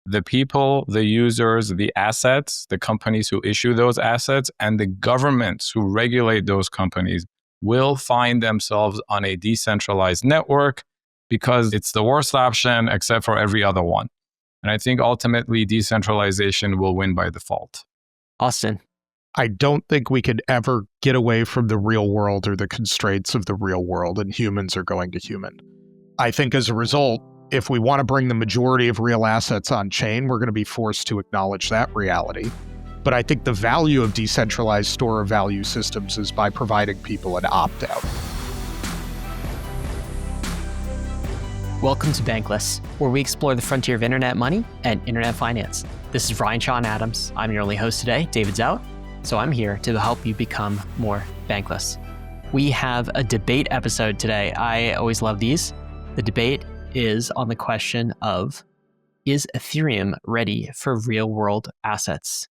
the people, the users, the assets, the companies who issue those assets, and the governments who regulate those companies will find themselves on a decentralized network because it's the worst option except for every other one. And I think ultimately decentralization will win by default. Austin. I don't think we could ever get away from the real world or the constraints of the real world, and humans are going to human. I think as a result, if we want to bring the majority of real assets on chain, we're going to be forced to acknowledge that reality. But I think the value of decentralized store of value systems is by providing people an opt-out. Welcome to Bankless, where we explore the frontier of internet money and internet finance. This is Ryan Sean Adams. I'm your only host today. David's out, so I'm here to help you become more bankless. We have a debate episode today. I always love these. The debate is on the question of, is Ethereum ready for real-world assets?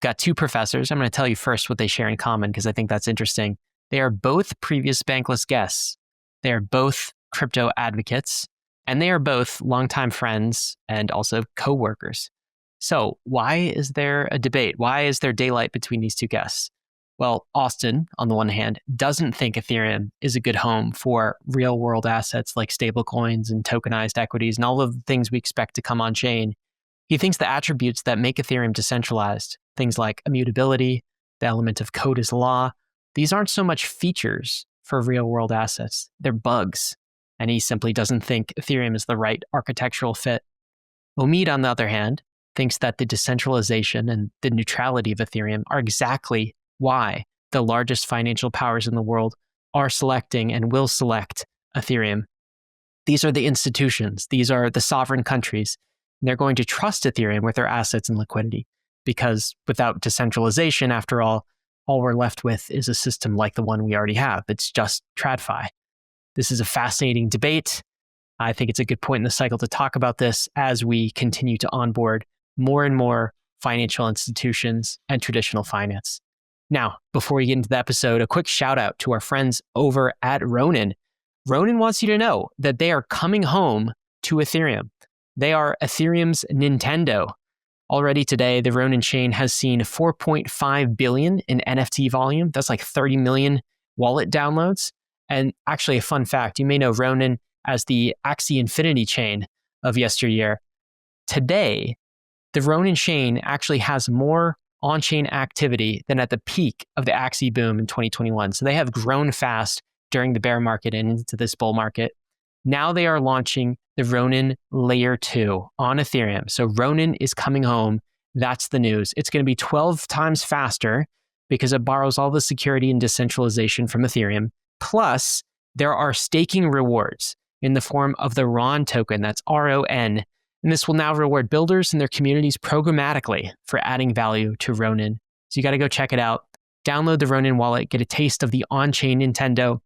Got two professors. I'm going to tell you first what they share in common because I think that's interesting. They are both previous Bankless guests. They are both crypto advocates, and they are both longtime friends and also co-workers. So why is there a debate? Why is there daylight between these two guests? Well, Austin, on the one hand, doesn't think Ethereum is a good home for real-world assets like stablecoins and tokenized equities and all of the things we expect to come on chain. He thinks the attributes that make Ethereum decentralized, things like immutability, the element of code is law, these aren't so much features for real-world assets. They're bugs. And he simply doesn't think Ethereum is the right architectural fit. Omid, on the other hand, thinks that the decentralization and the neutrality of Ethereum are exactly why the largest financial powers in the world are selecting and will select Ethereum. These are the institutions. These are the sovereign countries. And they're going to trust Ethereum with their assets and liquidity because without decentralization, after all we're left with is a system like the one we already have. It's just TradFi. This is a fascinating debate. I think it's a good point in the cycle to talk about this as we continue to onboard more and more financial institutions and traditional finance. Now, before we get into the episode, a quick shout out to our friends over at Ronin. Ronin wants you to know that they are coming home to Ethereum. They are Ethereum's Nintendo. Already today, the Ronin chain has seen 4.5 billion in NFT volume. That's like 30 million wallet downloads. And actually, a fun fact, you may know Ronin as the Axie Infinity chain of yesteryear. Today, the Ronin chain actually has more on-chain activity than at the peak of the Axie boom in 2021. So they have grown fast during the bear market and into this bull market. Now they are launching the Ronin Layer 2 on Ethereum. So Ronin is coming home. That's the news. It's going to be 12 times faster because it borrows all the security and decentralization from Ethereum. Plus, there are staking rewards in the form of the RON token, that's RON, and this will now reward builders and their communities programmatically for adding value to Ronin. So you got to go check it out. Download the Ronin wallet, get a taste of the on-chain Nintendo.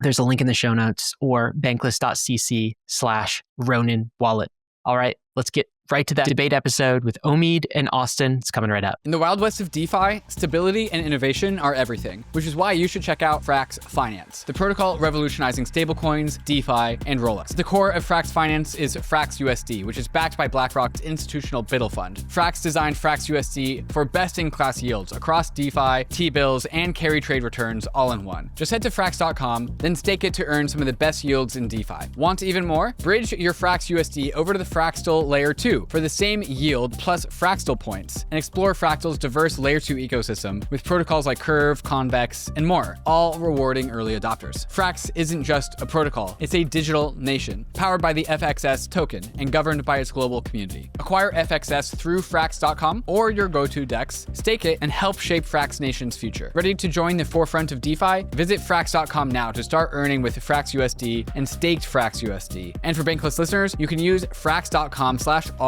There's a link in the show notes or bankless.cc/Ronin wallet. All right, let's get right to that debate episode with Omid and Austin. It's coming right up. In the Wild West of DeFi, stability and innovation are everything, which is why you should check out FRAX Finance, the protocol revolutionizing stablecoins, DeFi, and rollups. At the core of FRAX Finance is FRAX USD, which is backed by BlackRock's institutional BUIDL fund. FRAX designed FRAX USD for best-in-class yields across DeFi, T-bills, and carry trade returns all in one. Just head to frax.com, then stake it to earn some of the best yields in DeFi. Want even more? Bridge your FRAX USD over to the Fractal Layer 2 for the same yield plus Fractal points, and explore Fractal's diverse Layer 2 ecosystem with protocols like Curve, Convex, and more, all rewarding early adopters. FRAX isn't just a protocol, it's a digital nation, powered by the FXS token and governed by its global community. Acquire FXS through frax.com or your go-to DEX, stake it, and help shape Frax Nation's future. Ready to join the forefront of DeFi? Visit frax.com now to start earning with FRAX USD and staked FRAX USD. And for Bankless listeners, you can use frax.com/r/bankless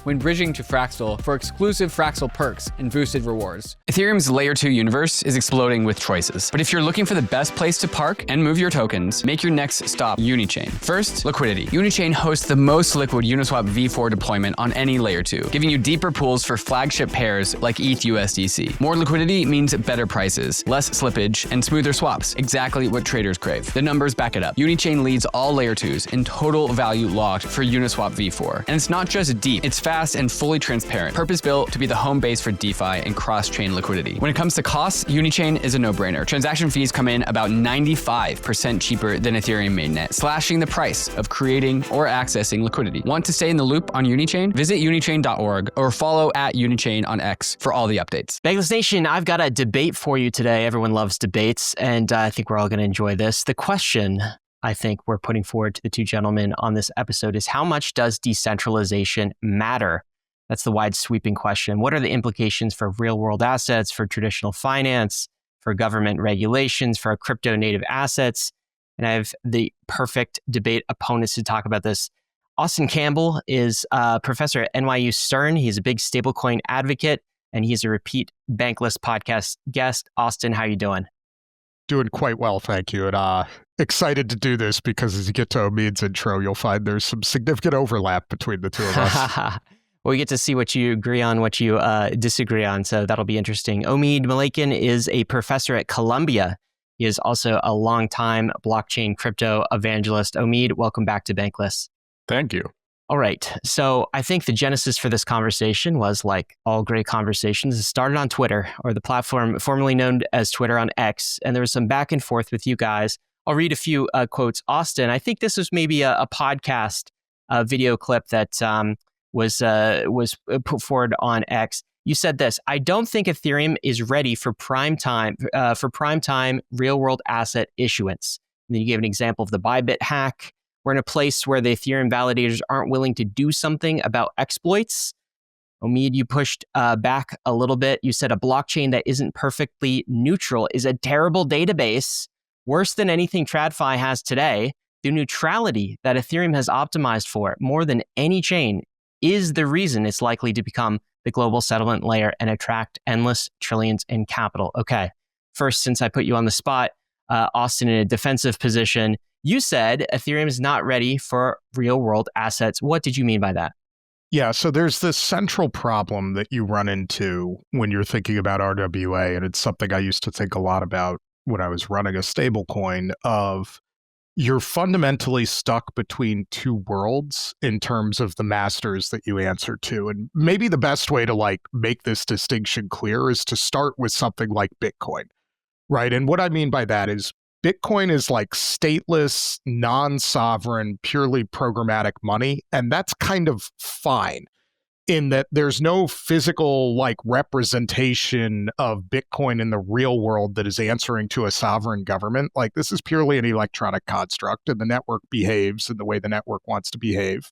when bridging to Fractal for exclusive Fractal perks and boosted rewards. Ethereum's Layer 2 universe is exploding with choices. But if you're looking for the best place to park and move your tokens, make your next stop UNICHAIN. First, liquidity. UNICHAIN hosts the most liquid UNISWAP v4 deployment on any Layer 2, giving you deeper pools for flagship pairs like ETH USDC. More liquidity means better prices, less slippage, and smoother swaps, exactly what traders crave. The numbers back it up. UNICHAIN leads all Layer 2s in total value locked for UNISWAP v4. before. And it's not just deep, it's fast and fully transparent, purpose-built to be the home base for DeFi and cross-chain liquidity. When it comes to costs, UNICHAIN is a no-brainer. Transaction fees come in about 95% cheaper than Ethereum mainnet, slashing the price of creating or accessing liquidity. Want to stay in the loop on UNICHAIN? Visit unichain.org or follow @UNICHAIN on X for all the updates. Bankless Nation, I've got a debate for you today. Everyone loves debates, and I think we're all going to enjoy this. The question I think we're putting forward to the two gentlemen on this episode is, how much does decentralization matter? That's the wide sweeping question. What are the implications for real world assets, for traditional finance, for government regulations, for crypto native assets? And I have the perfect debate opponents to talk about this. Austin Campbell is a professor at NYU Stern. He's a big stablecoin advocate, and he's a repeat Bankless podcast guest. Austin, how you doing? Doing quite well, thank you. And excited to do this because as you get to Omid's intro, you'll find there's some significant overlap between the two of us. Well, we get to see what you agree on, what you disagree on, so that'll be interesting. Omid Malekan is a professor at Columbia. He is also a longtime blockchain crypto evangelist. Omid, welcome back to Bankless. Thank you. All right. So I think the genesis for this conversation was, like all great conversations, it started on Twitter, or the platform formerly known as Twitter on X. And there was some back and forth with you guys. I'll read a few quotes. Austin, I think this was maybe a podcast video clip that was put forward on X. You said this: I don't think Ethereum is ready for prime time real world asset issuance. And then you gave an example of the Bybit hack. We're in a place where the Ethereum validators aren't willing to do something about exploits. Omid, you pushed back a little bit. You said a blockchain that isn't perfectly neutral is a terrible database, worse than anything TradFi has today. The neutrality that Ethereum has optimized for more than any chain is the reason it's likely to become the global settlement layer and attract endless trillions in capital. Okay, first, since I put you on the spot, Austin, in a defensive position, you said Ethereum is not ready for real world assets. What did you mean by that? Yeah, so there's this central problem that you run into when you're thinking about RWA, and it's something I used to think a lot about when I was running a stablecoin, of you're fundamentally stuck between two worlds in terms of the masters that you answer to. And maybe the best way to make this distinction clear is to start with something like Bitcoin, right? And what I mean by that is Bitcoin is like stateless, non-sovereign, purely programmatic money. And that's kind of fine in that there's no physical representation of Bitcoin in the real world that is answering to a sovereign government. Like, this is purely an electronic construct, and the network behaves in the way the network wants to behave.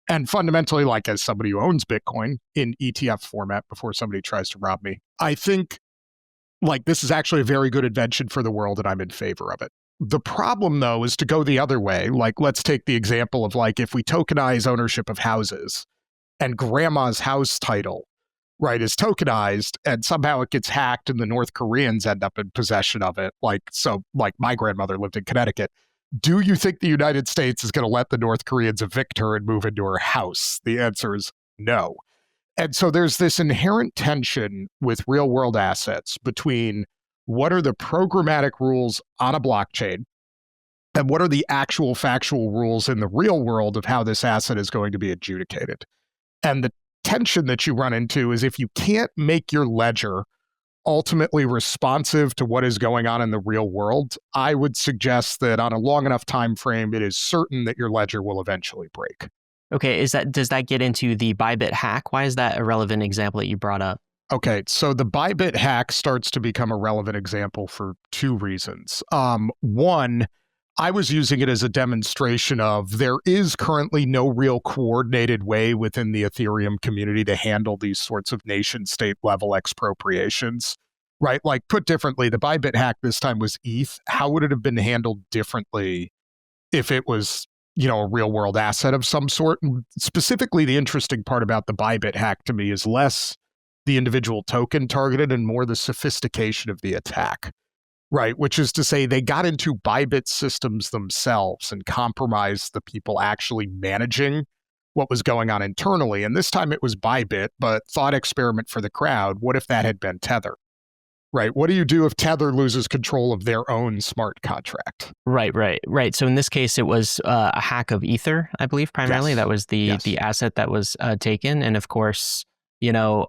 And fundamentally, as somebody who owns Bitcoin in ETF format before somebody tries to rob me, I think this is actually a very good invention for the world, and I'm in favor of it. The problem, though, is to go the other way. Let's take the example of if we tokenize ownership of houses, and grandma's house title, right, is tokenized, and somehow it gets hacked and the North Koreans end up in possession of it. My grandmother lived in Connecticut. Do you think the United States is going to let the North Koreans evict her and move into her house? The answer is no. And so there's this inherent tension with real world assets between what are the programmatic rules on a blockchain and what are the actual factual rules in the real world of how this asset is going to be adjudicated. And the tension that you run into is if you can't make your ledger ultimately responsive to what is going on in the real world, I would suggest that on a long enough time frame, it is certain that your ledger will eventually break. Okay, does that get into the Bybit hack? Why is that a relevant example that you brought up? Okay, so the Bybit hack starts to become a relevant example for two reasons. One, I was using it as a demonstration of there is currently no real coordinated way within the Ethereum community to handle these sorts of nation-state level expropriations, right? Put differently, the Bybit hack this time was ETH. How would it have been handled differently if it was, a real world asset of some sort? And specifically, the interesting part about the Bybit hack to me is less the individual token targeted and more the sophistication of the attack. Right, which is to say they got into Bybit systems themselves and compromised the people actually managing what was going on internally. And this time it was Bybit, but thought experiment for the crowd, what if that had been Tether? right? What do you do if Tether loses control of their own smart contract? Right. So in this case, it was a hack of Ether, I believe, primarily. Yes. That was the asset that was taken. And of course, no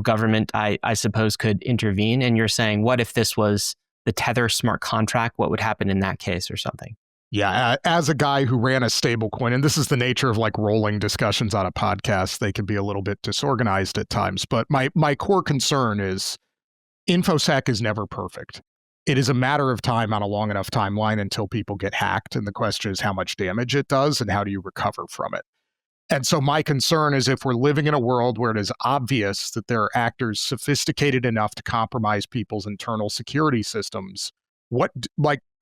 government, I suppose, could intervene. And you're saying, what if this was the Tether smart contract? What would happen in that case or something? Yeah, as a guy who ran a stablecoin, and this is the nature of like rolling discussions on a podcast, they can be a little bit disorganized at times. But my core concern is InfoSec is never perfect. It is a matter of time on a long enough timeline until people get hacked. And the question is how much damage it does and how do you recover from it? And so my concern is if we're living in a world where it is obvious that there are actors sophisticated enough to compromise people's internal security systems,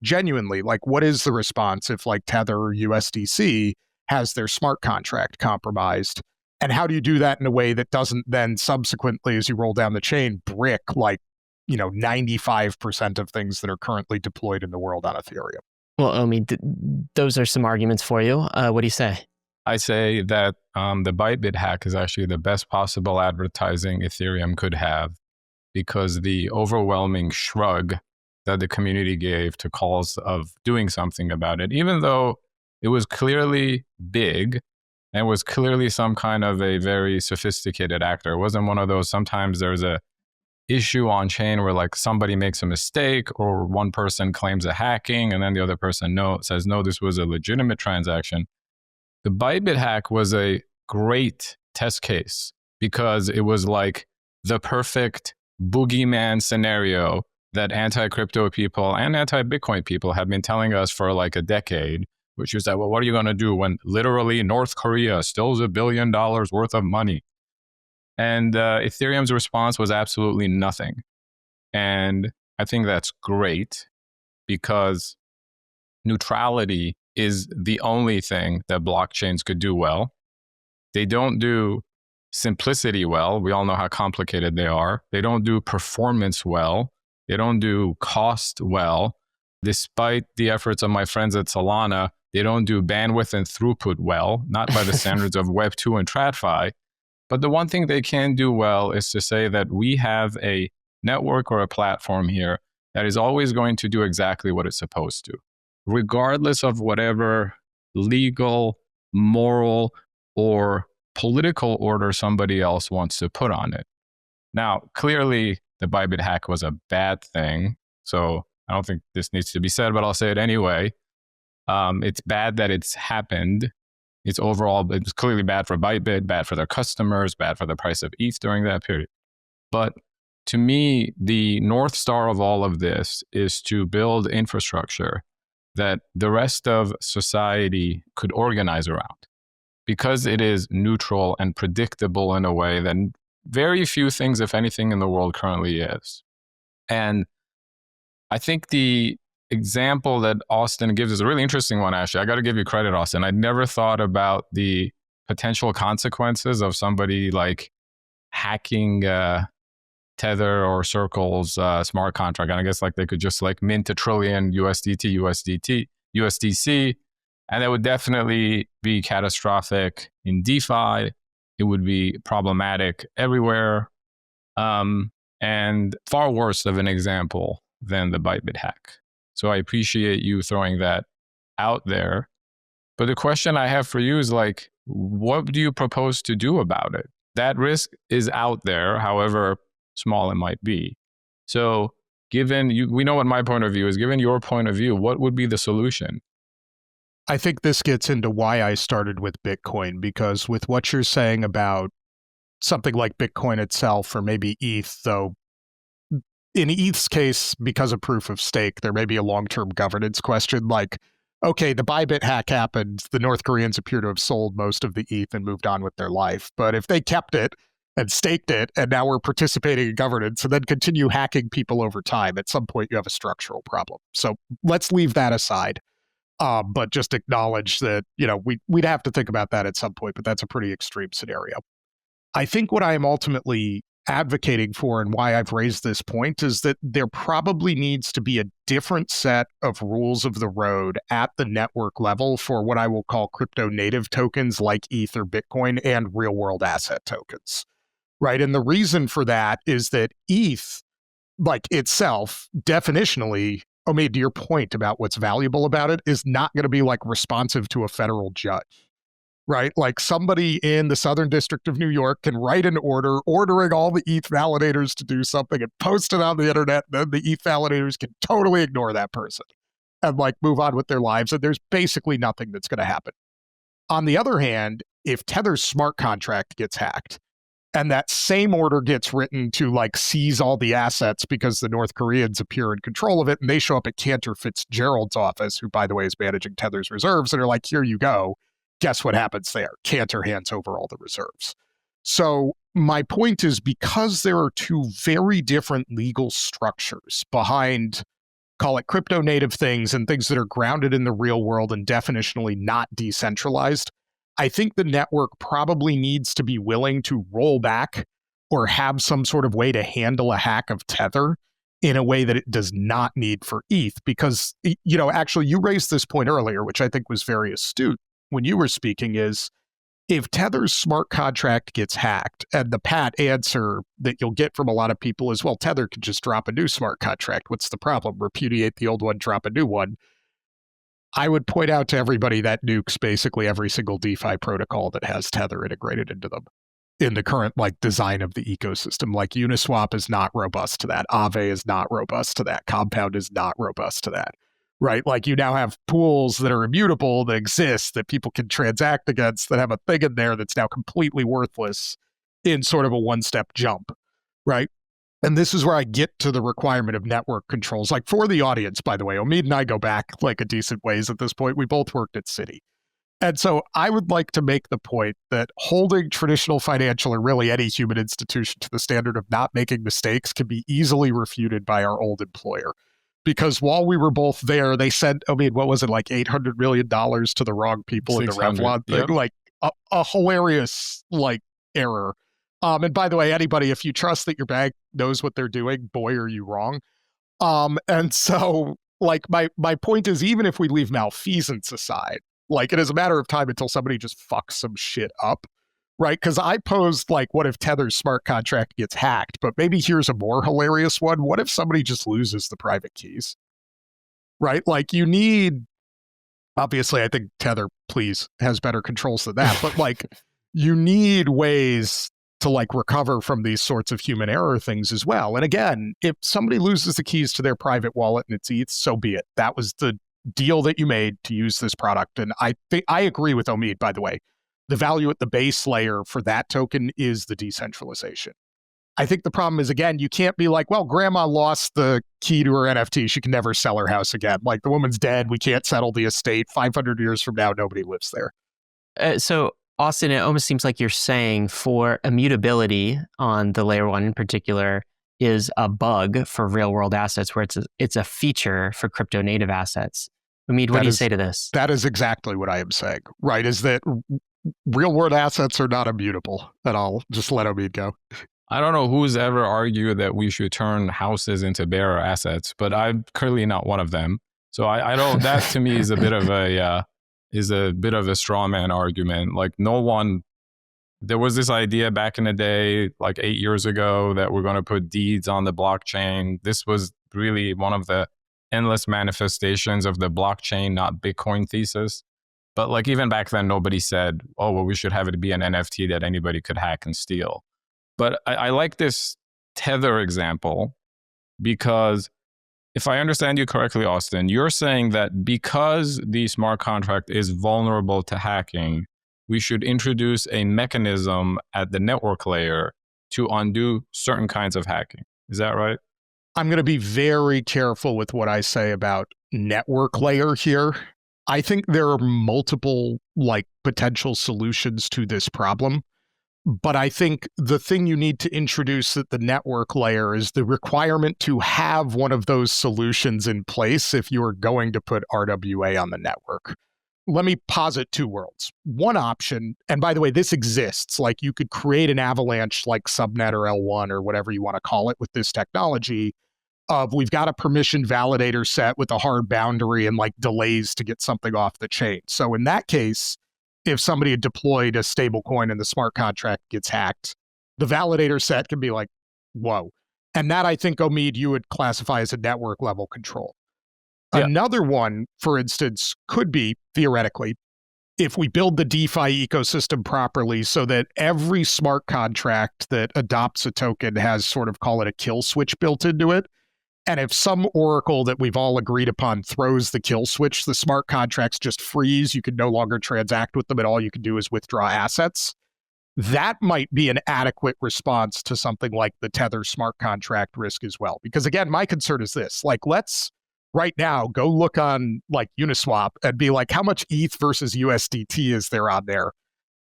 genuinely, what is the response if like Tether or USDC has their smart contract compromised? And how do you do that in a way that doesn't then subsequently, as you roll down the chain, brick 95% of things that are currently deployed in the world on Ethereum? Well, Omid, those are some arguments for you. What do you say? I say that the Bybit hack is actually the best possible advertising Ethereum could have, because the overwhelming shrug that the community gave to calls of doing something about it, even though it was clearly big and was clearly some kind of a very sophisticated actor. It wasn't one of those, sometimes there's a issue on chain where like somebody makes a mistake or one person claims a hacking and then the other person says, no, this was a legitimate transaction. The Bybit hack was a great test case because it was like the perfect boogeyman scenario that anti-crypto people and anti-Bitcoin people have been telling us for like a decade, which is that, well, what are you going to do when literally North Korea steals $1 billion worth of money? And Ethereum's response was absolutely nothing. And I think that's great because neutrality is the only thing that blockchains could do well. They don't do simplicity well. We all know how complicated they are. They don't do performance well. They don't do cost well. Despite the efforts of my friends at Solana, they don't do bandwidth and throughput well, not by the standards of Web 2 and TradFi. But the one thing they can do well is to say that we have a network or a platform here that is always going to do exactly what it's supposed to, regardless of whatever legal, moral, or political order somebody else wants to put on it. Now, clearly, the Bybit hack was a bad thing, so I don't think this needs to be said, but I'll say it anyway. It's bad that it's happened. It's clearly bad for Bybit, bad for their customers, bad for the price of ETH during that period. But to me, the North Star of all of this is to build infrastructure that the rest of society could organize around, because it is neutral and predictable in a way that very few things, if anything, in the world currently is. And I think the example that Austin gives is a really interesting one, actually. I got to give you credit, Austin. I never thought about the potential consequences of somebody like hacking Tether or Circle's smart contract. And I guess like they could just like mint $1 trillion USDC, and that would definitely be catastrophic in DeFi. It would be problematic everywhere, and far worse of an example than the Bybit hack. So I appreciate you throwing that out there. But the question I have for you is like, what do you propose to do about it? That risk is out there, however small it might be. So given we know what my point of view is, given your point of view, what would be the solution? I think this gets into why I started with Bitcoin, because with what you're saying about something like Bitcoin itself, or maybe ETH, though, in ETH's case, because of proof of stake, there may be a long-term governance question like, okay, the Bybit hack happened, the North Koreans appear to have sold most of the ETH and moved on with their life. But if they kept it and staked it, and now we're participating in governance, and then continue hacking people over time, at some point you have a structural problem. So let's leave that aside. But just acknowledge that, we'd have to think about that at some point, but that's a pretty extreme scenario. I think what I am ultimately advocating for and why I've raised this point is that there probably needs to be a different set of rules of the road at the network level for what I will call crypto native tokens like ETH or Bitcoin and real world asset tokens, right? And the reason for that is that ETH like itself, definitionally, Omid, to your point about what's valuable about it, is not going to be like responsive to a federal judge, right? Like somebody in the Southern District of New York can write an order ordering all the ETH validators to do something and post it on the internet. Then the ETH validators can totally ignore that person and like move on with their lives. And there's basically nothing that's going to happen. On the other hand, if Tether's smart contract gets hacked, and that same order gets written to like seize all the assets because the North Koreans appear in control of it, and they show up at Cantor Fitzgerald's office, who, by the way, is managing Tether's reserves, and are like, here you go. Guess what happens there? Cantor hands over all the reserves. So my point is, because there are two very different legal structures behind, call it crypto native things and things that are grounded in the real world and definitionally not decentralized, I think the network probably needs to be willing to roll back or have some sort of way to handle a hack of Tether in a way that it does not need for ETH. Because, you know, actually you raised this point earlier, which I think was very astute when you were speaking, is if Tether's smart contract gets hacked, and the pat answer that you'll get from a lot of people is, well, Tether could just drop a new smart contract. What's the problem? Repudiate the old one, drop a new one. I would point out to everybody that nukes basically every single DeFi protocol that has Tether integrated into them in the current like design of the ecosystem. Like Uniswap is not robust to that. Aave is not robust to that. Compound is not robust to that, right? Like you now have pools that are immutable that exist that people can transact against that have a thing in there that's now completely worthless in sort of a one-step jump, right? And this is where I get to the requirement of network controls. Like for the audience, by the way, Omid and I go back like a decent ways at this point. We both worked at Citi. And so I would like to make the point that holding traditional financial or really any human institution to the standard of not making mistakes can be easily refuted by our old employer. Because while we were both there, they sent, Omid, what was it, like $800 million to the wrong people in the Revlon thing? Yep. Like a hilarious like error. And by the way, anybody, if you trust that your bank knows what they're doing, boy, are you wrong. And so, like, my point is, even if we leave malfeasance aside, like, it is a matter of time until somebody just fucks some shit up, right? Because I posed, like, what if Tether's smart contract gets hacked? But maybe here's a more hilarious one. What if somebody just loses the private keys, right? Like, you need, obviously, I think Tether, please, has better controls than that. But, like, you need ways to like recover from these sorts of human error things as well. And again, if somebody loses the keys to their private wallet and it's ETH, so be it. That was the deal that you made to use this product. And I think I agree with Omid, by the way. The value at the base layer for that token is the decentralization. I think the problem is, again, you can't be like, well, grandma lost the key to her NFT. She can never sell her house again. Like the woman's dead. We can't settle the estate. 500 years from now, nobody lives there. So Austin, it almost seems like you're saying for immutability on the layer one in particular is a bug for real world assets, where it's a feature for crypto native assets. Omid, what do you say to this? That is exactly what I am saying, right? Is that real world assets are not immutable at all. Just let Omid go. I don't know who's ever argued that we should turn houses into bearer assets, but I'm clearly not one of them. So I don't, that to me is a bit of a straw man argument. Like there was this idea back in the day, like 8 years ago, that we're going to put deeds on the blockchain. This was really one of the endless manifestations of the blockchain, not Bitcoin thesis. But like even back then, nobody said, oh, well, we should have it be an NFT that anybody could hack and steal. But I like this Tether example because if I understand you correctly, Austin, you're saying that because the smart contract is vulnerable to hacking, we should introduce a mechanism at the network layer to undo certain kinds of hacking. Is that right? I'm going to be very careful with what I say about network layer here. I think there are multiple like potential solutions to this problem. But I think the thing you need to introduce at the network layer is the requirement to have one of those solutions in place if you are going to put RWA on the network. Let me posit two worlds. One option, and by the way, this exists, like you could create an avalanche like subnet or L1 or whatever you want to call it with this technology of we've got a permission validator set with a hard boundary and like delays to get something off the chain. So in that case, if somebody had deployed a stable coin and the smart contract gets hacked, the validator set can be like, whoa. And that, I think, Omid, you would classify as a network level control. Yeah. Another one, for instance, could be, theoretically, if we build the DeFi ecosystem properly so that every smart contract that adopts a token has sort of, call it a kill switch built into it. And if some oracle that we've all agreed upon throws the kill switch, the smart contracts just freeze. You can no longer transact with them, and all you can do is withdraw assets. That might be an adequate response to something like the Tether smart contract risk as well. Because again, my concern is this, like, let's right now go look on like Uniswap and be like, how much ETH versus USDT is there on there?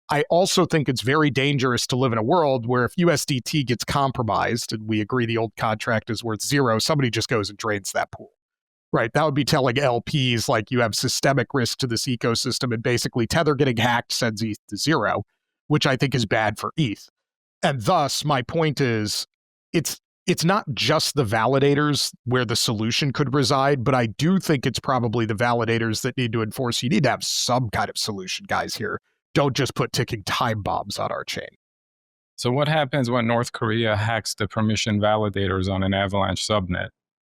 I also think it's very dangerous to live in a world where if USDT gets compromised and we agree the old contract is worth 0, somebody just goes and drains that pool, right? That would be telling LPs like you have systemic risk to this ecosystem, and basically Tether getting hacked sends ETH to 0, which I think is bad for ETH. And thus, my point is, it's not just the validators where the solution could reside, but I do think it's probably the validators that need to enforce. You need to have some kind of solution, guys, here. Don't just put ticking time bombs on our chain. So what happens when North Korea hacks the permission validators on an Avalanche subnet?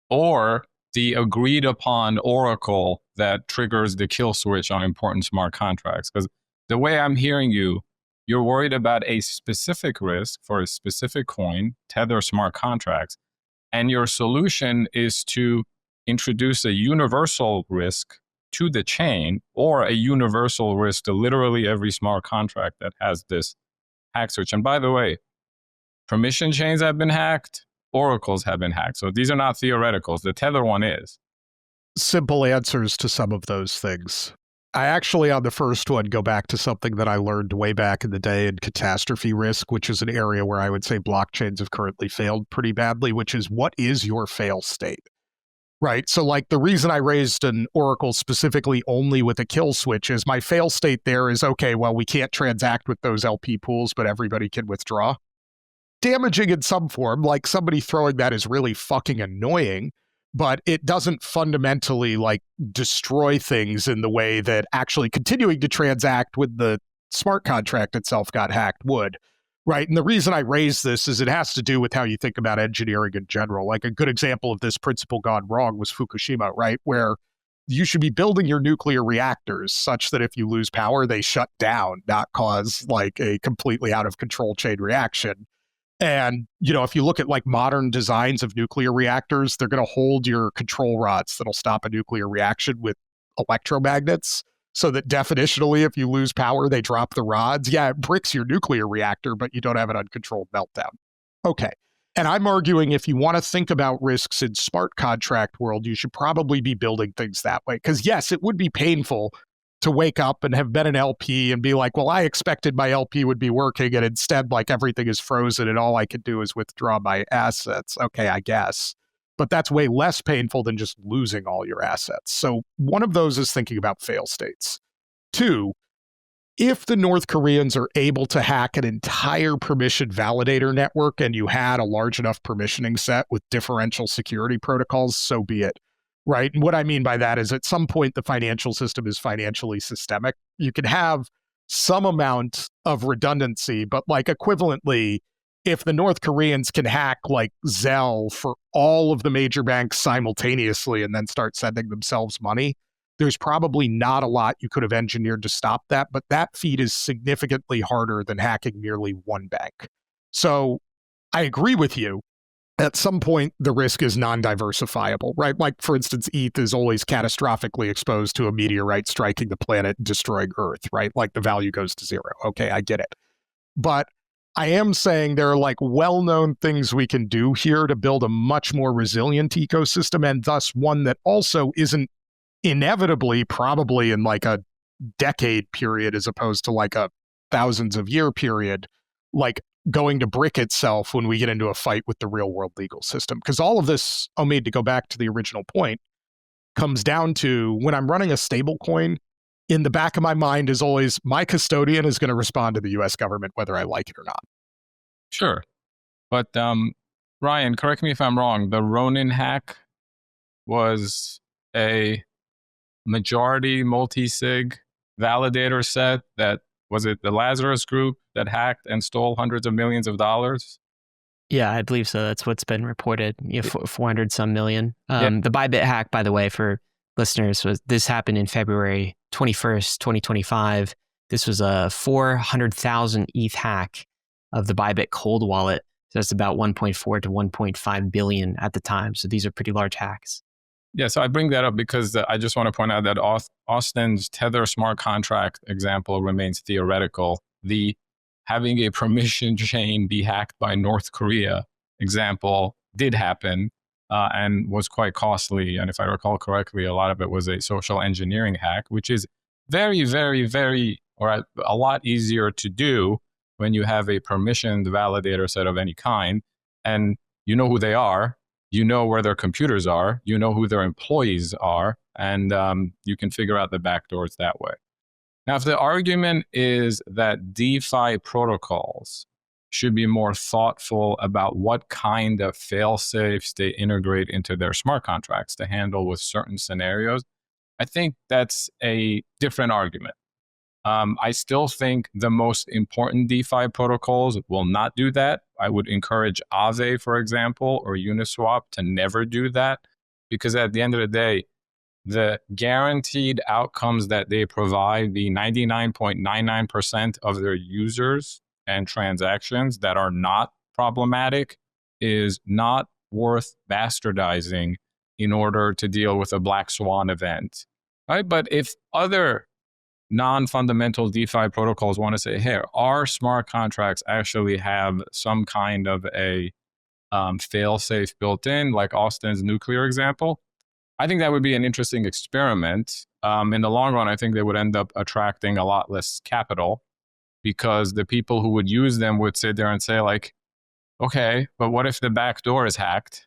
Or the agreed upon oracle that triggers the kill switch on important smart contracts? Because the way I'm hearing you, you're worried about a specific risk for a specific coin, Tether smart contracts, and your solution is to introduce a universal risk to the chain, or a universal risk to literally every smart contract that has this hack switch. And by the way, permission chains have been hacked, oracles have been hacked. So these are not theoreticals. The Tether one is. Simple answers to some of those things. I actually, on the first one, go back to something that I learned way back in the day in catastrophe risk, which is an area where I would say blockchains have currently failed pretty badly, which is, what is your fail state? Right. So like the reason I raised an oracle specifically only with a kill switch is my fail state there is, okay, well, we can't transact with those LP pools, but everybody can withdraw. Damaging in some form, like somebody throwing that is really fucking annoying, but it doesn't fundamentally like destroy things in the way that actually continuing to transact with the smart contract itself got hacked would. Right. And the reason I raise this is it has to do with how you think about engineering in general. Like a good example of this principle gone wrong was Fukushima, right? Where you should be building your nuclear reactors such that if you lose power, they shut down, not cause like a completely out of control chain reaction. And, you know, if you look at like modern designs of nuclear reactors, they're going to hold your control rods that'll stop a nuclear reaction with electromagnets. So that definitionally, if you lose power, they drop the rods. Yeah, it bricks your nuclear reactor, but you don't have an uncontrolled meltdown. Okay. And I'm arguing if you want to think about risks in smart contract world, you should probably be building things that way. Because yes, it would be painful to wake up and have been an LP and be like, well, I expected my LP would be working, and instead, like, everything is frozen and all I could do is withdraw my assets. Okay, I guess. But that's way less painful than just losing all your assets. So one of those is thinking about fail states. 2, if the North Koreans are able to hack an entire permission validator network and you had a large enough permissioning set with differential security protocols, so be it, right? And what I mean by that is at some point, the financial system is financially systemic. You can have some amount of redundancy, but like equivalently, if the North Koreans can hack like Zelle for all of the major banks simultaneously and then start sending themselves money, there's probably not a lot you could have engineered to stop that, but that feat is significantly harder than hacking merely one bank. So I agree with you. At some point, the risk is non-diversifiable, right? Like, for instance, ETH is always catastrophically exposed to a meteorite striking the planet and destroying Earth, right? Like the value goes to 0. Okay, I get it. But I am saying there are like well-known things we can do here to build a much more resilient ecosystem, and thus one that also isn't inevitably, probably in like a decade period as opposed to like a thousands of year period, like going to brick itself when we get into a fight with the real world legal system. Because all of this, Omid, to go back to the original point, comes down to when I'm running a stable coin, in the back of my mind is always my custodian is going to respond to the US government whether I like it or not. Sure. But Ryan, correct me if I'm wrong, the Ronin hack was a majority multi-sig validator set that, was it the Lazarus group that hacked and stole hundreds of millions of dollars? Yeah, I believe so. That's what's been reported. 400 some million. Yeah. The Bybit hack, by the way, for listeners, this happened in February 21st, 2025. This was a 400,000 ETH hack of the Bybit cold wallet. So that's about 1.4 to 1.5 billion at the time. So these are pretty large hacks. Yeah, so I bring that up because I just want to point out that Austin's Tether smart contract example remains theoretical. The having a permission chain be hacked by North Korea example did happen and was quite costly. And if I recall correctly, a lot of it was a social engineering hack, which is very, very, very, or a lot easier to do when you have a permissioned validator set of any kind, and you know who they are, you know where their computers are, you know who their employees are, and you can figure out the backdoors that way. Now, if the argument is that DeFi protocols should be more thoughtful about what kind of fail-safes they integrate into their smart contracts to handle with certain scenarios, I think that's a different argument. I still think the most important DeFi protocols will not do that. I would encourage Aave, for example, or Uniswap to never do that, because at the end of the day, the guaranteed outcomes that they provide, the 99.99% of their users and transactions that are not problematic, is not worth bastardizing in order to deal with a black swan event. Right? But if other non-fundamental DeFi protocols want to say, hey, our smart contracts actually have some kind of a fail-safe built in, like Austin's nuclear example, I think that would be an interesting experiment. In the long run, I think they would end up attracting a lot less capital, because the people who would use them would sit there and say, like, okay, but what if the back door is hacked,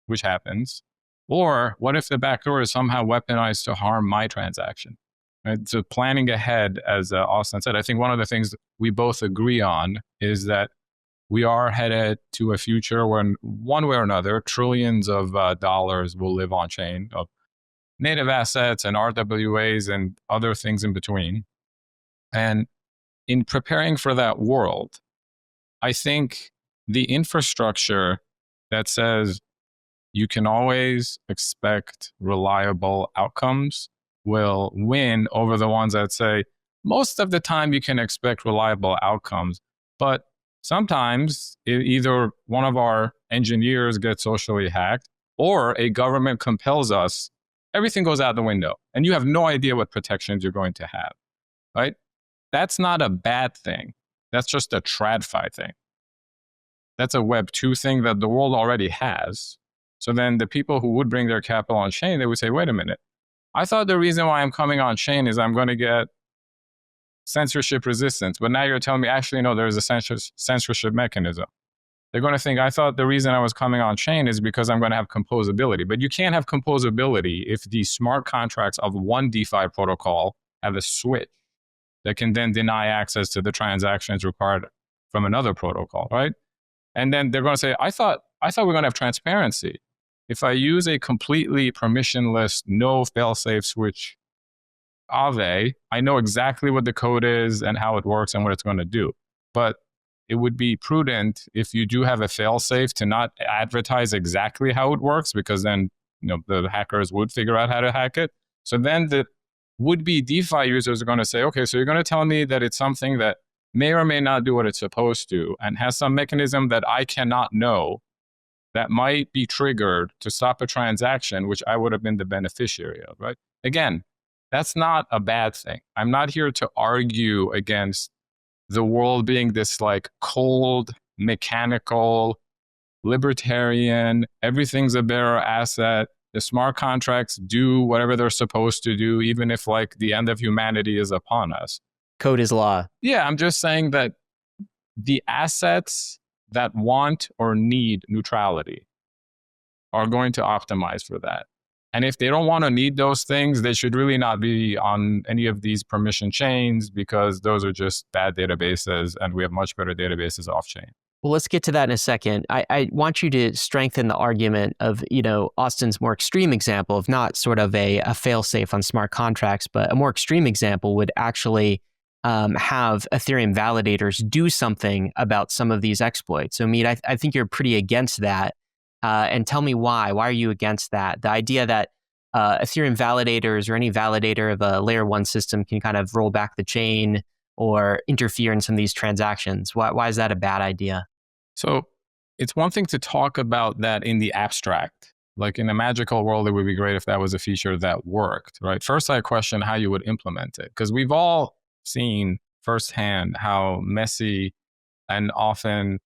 which happens? Or what if the back door is somehow weaponized to harm my transaction? Right? So planning ahead, as Austin said, I think one of the things we both agree on is that we are headed to a future when, one way or another, trillions of dollars will live on chain of native assets and RWAs and other things in between. And in preparing for that world, I think the infrastructure that says you can always expect reliable outcomes will win over the ones that say most of the time you can expect reliable outcomes, but sometimes either one of our engineers gets socially hacked or a government compels us, everything goes out the window and you have no idea what protections you're going to have, right? That's not a bad thing. That's just a TradFi thing. That's a Web 2 thing that the world already has. So then the people who would bring their capital on chain, they would say, wait a minute, I thought the reason why I'm coming on chain is I'm going to get censorship resistance. But now you're telling me, actually, no, there's a censorship mechanism. They're going to think, I thought the reason I was coming on chain is because I'm going to have composability. But you can't have composability if the smart contracts of one DeFi protocol have a switch that can then deny access to the transactions required from another protocol, right? And then they're going to say, I thought we're going to have transparency. If I use a completely permissionless, no fail-safe switch Aave, I know exactly what the code is and how it works and what it's going to do. But it would be prudent if you do have a fail-safe to not advertise exactly how it works, because then the hackers would figure out how to hack it. So then the would-be DeFi users are going to say, okay, so you're going to tell me that it's something that may or may not do what it's supposed to and has some mechanism that I cannot know that might be triggered to stop a transaction, which I would have been the beneficiary of, right? Again, that's not a bad thing. I'm not here to argue against the world being this like cold, mechanical, libertarian, everything's a bearer asset. The smart contracts do whatever they're supposed to do, even if like the end of humanity is upon us. Code is law. Yeah, I'm just saying that the assets that want or need neutrality are going to optimize for that. And if they don't want to need those things, they should really not be on any of these permission chains, because those are just bad databases and we have much better databases off chain. Well, let's get to that in a second. I want you to strengthen the argument of, Austin's more extreme example of not sort of a fail-safe on smart contracts, but a more extreme example would actually have Ethereum validators do something about some of these exploits. So, Omid, I think you're pretty against that. And tell me why. Why are you against that? The idea that Ethereum validators or any validator of a layer 1 system can kind of roll back the chain or interfere in some of these transactions. Why is that a bad idea? So it's one thing to talk about that in the abstract. Like in a magical world, it would be great if that was a feature that worked, right? First, I question how you would implement it, because we've all seen firsthand how messy and often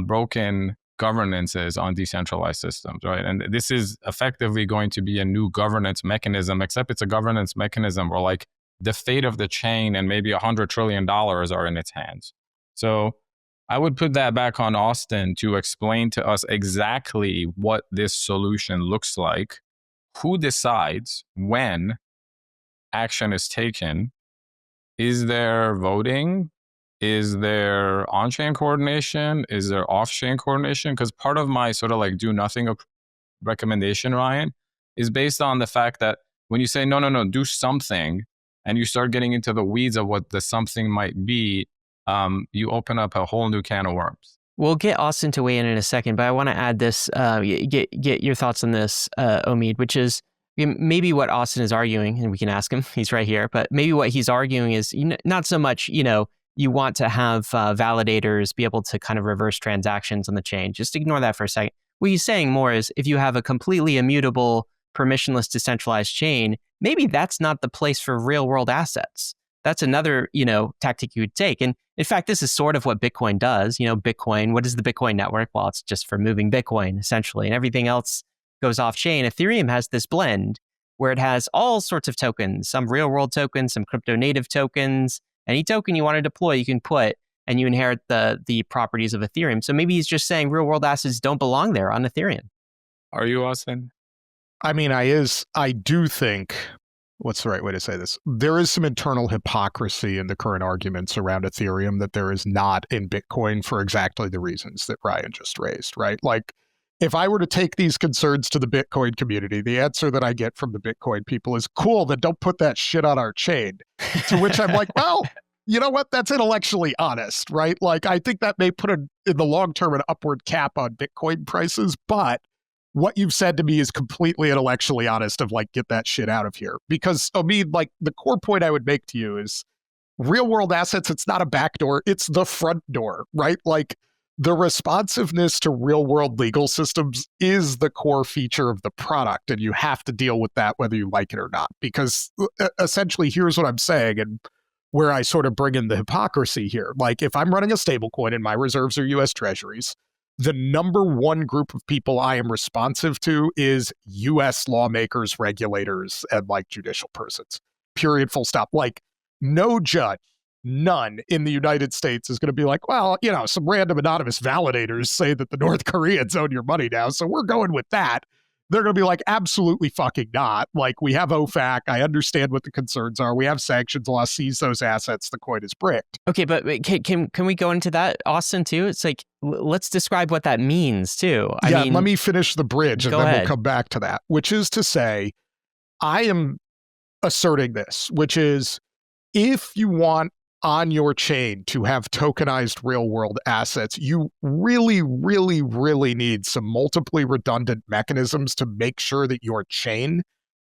broken governance is on decentralized systems, right? And this is effectively going to be a new governance mechanism, except it's a governance mechanism where like the fate of the chain and maybe $100 trillion are in its hands. So I would put that back on Austin to explain to us exactly what this solution looks like, who decides when action is taken. Is there voting? Is there on-chain coordination? Is there off-chain coordination? Because part of my sort of like do nothing recommendation, Ryan, is based on the fact that when you say, no, do something, and you start getting into the weeds of what the something might be, you open up a whole new can of worms. We'll get Austin to weigh in a second, but I want to add this, get your thoughts on this, Omid, which is maybe what Austin is arguing, and we can ask him, he's right here, but maybe what he's arguing is not so much, you want to have validators be able to kind of reverse transactions on the chain. Just ignore that for a second. What he's saying more is if you have a completely immutable, permissionless, decentralized chain, maybe that's not the place for real world assets. That's another, tactic you would take. And in fact, this is sort of what Bitcoin does. Bitcoin, what is the Bitcoin network? Well, it's just for moving Bitcoin, essentially, and everything else goes off chain. Ethereum has this blend where it has all sorts of tokens, some real world tokens, some crypto native tokens. Any token you want to deploy, you can put, and you inherit the properties of Ethereum. So maybe he's just saying real world assets don't belong there on Ethereum. Are you, Austin? I mean, I do think, what's the right way to say this? There is some internal hypocrisy in the current arguments around Ethereum that there is not in Bitcoin for exactly the reasons that Ryan just raised, right? Like, if I were to take these concerns to the Bitcoin community, the answer that I get from the Bitcoin people is, cool, then don't put that shit on our chain. To which I'm like, well, you know what? That's intellectually honest, right? Like, I think that may put in the long term an upward cap on Bitcoin prices, but what you've said to me is completely intellectually honest of like, get that shit out of here. Because, Omid, like the core point I would make to you is real world assets, it's not a back door, it's the front door, right? Like, the responsiveness to real world legal systems is the core feature of the product, and you have to deal with that whether you like it or not. Because essentially, here's what I'm saying, and where I sort of bring in the hypocrisy here. Like, if I'm running a stablecoin and my reserves are US Treasuries, the number one group of people I am responsive to is US lawmakers, regulators, and like judicial persons. Period, full stop. Like, no judge, none in the United States is going to be like, well, some random anonymous validators say that the North Koreans own your money now, so we're going with that. They're going to be like, absolutely fucking not. Like, we have OFAC. I understand what the concerns are. We have sanctions law, seize those assets. The coin is bricked. Okay, but can we go into that, Austin, too? It's like, let's describe what that means, too. I mean, let me finish the bridge, and then we'll come back to that, which is to say, I am asserting this, which is, if you want on your chain to have tokenized real world assets, you really, really, really need some multiply redundant mechanisms to make sure that your chain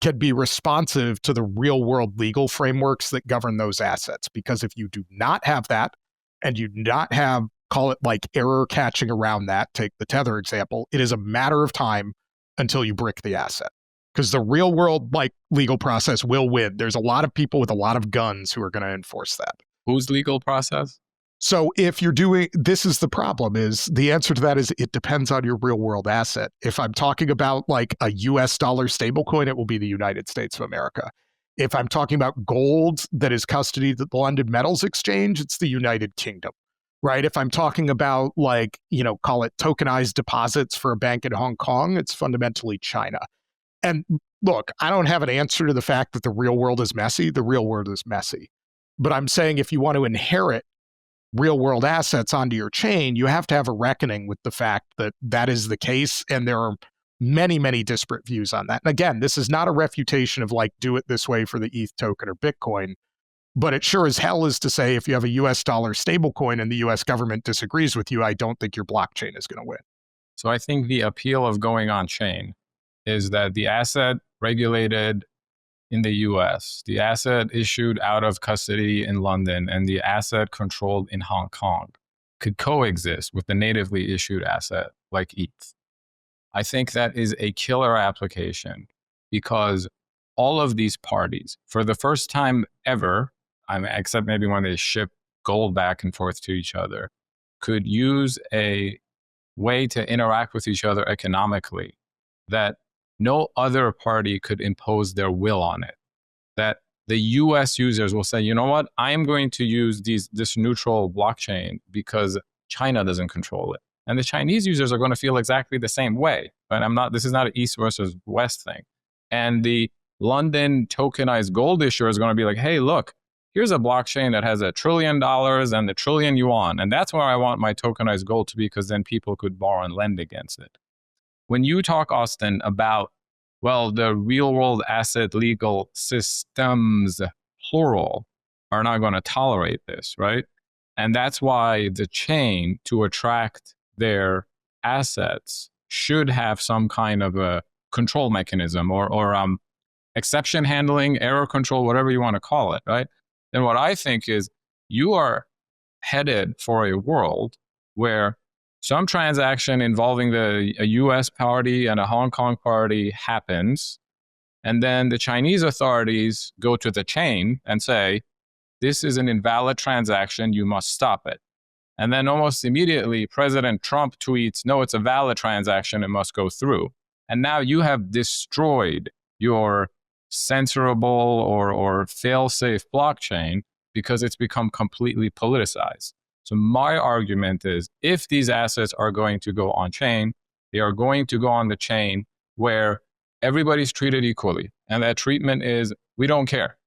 can be responsive to the real world legal frameworks that govern those assets. Because if you do not have that, and you do not have, call it like error catching around that, take the Tether example, it is a matter of time until you brick the asset. Because the real world like legal process will win. There's a lot of people with a lot of guns who are going to enforce that. Whose legal process? So if you're doing, this is the problem, is the answer to that is it depends on your real world asset. If I'm talking about like a US dollar stablecoin, it will be the United States of America. If I'm talking about gold that is custodied at the London Metals Exchange, it's the United Kingdom, right? If I'm talking about like, call it tokenized deposits for a bank in Hong Kong, it's fundamentally China. And look, I don't have an answer to the fact that the real world is messy. The real world is messy. But I'm saying if you want to inherit real world assets onto your chain, you have to have a reckoning with the fact that that is the case. And there are many, many disparate views on that. And again, this is not a refutation of like, do it this way for the ETH token or Bitcoin. But it sure as hell is to say if you have a US dollar stablecoin and the US government disagrees with you, I don't think your blockchain is going to win. So I think the appeal of going on chain is that the asset regulated in the US, the asset issued out of custody in London, and the asset controlled in Hong Kong could coexist with the natively issued asset like ETH. I think that is a killer application because all of these parties, for the first time ever, except maybe when they ship gold back and forth to each other, could use a way to interact with each other economically that no other party could impose their will on it. That the US users will say, you know what, I am going to use this neutral blockchain because China doesn't control it. And the Chinese users are going to feel exactly the same way. But this is not an East versus West thing. And the London tokenized gold issuer is going to be like, hey, look, here's a blockchain that has $1 trillion and $1 trillion yuan. And that's where I want my tokenized gold to be, because then people could borrow and lend against it. When you talk, Austin, about, well, the real world asset legal systems, plural, are not going to tolerate this, right? And that's why the chain, to attract their assets, should have some kind of a control mechanism or exception handling, error control, whatever you want to call it, right? Then what I think is you are headed for a world where some transaction involving a US party and a Hong Kong party happens, and then the Chinese authorities go to the chain and say, this is an invalid transaction, you must stop it. And then almost immediately, President Trump tweets, no, it's a valid transaction, it must go through. And now you have destroyed your censorable or fail-safe blockchain because it's become completely politicized. So my argument is, if these assets are going to go on chain, they are going to go on the chain where everybody's treated equally. And that treatment is, we don't care.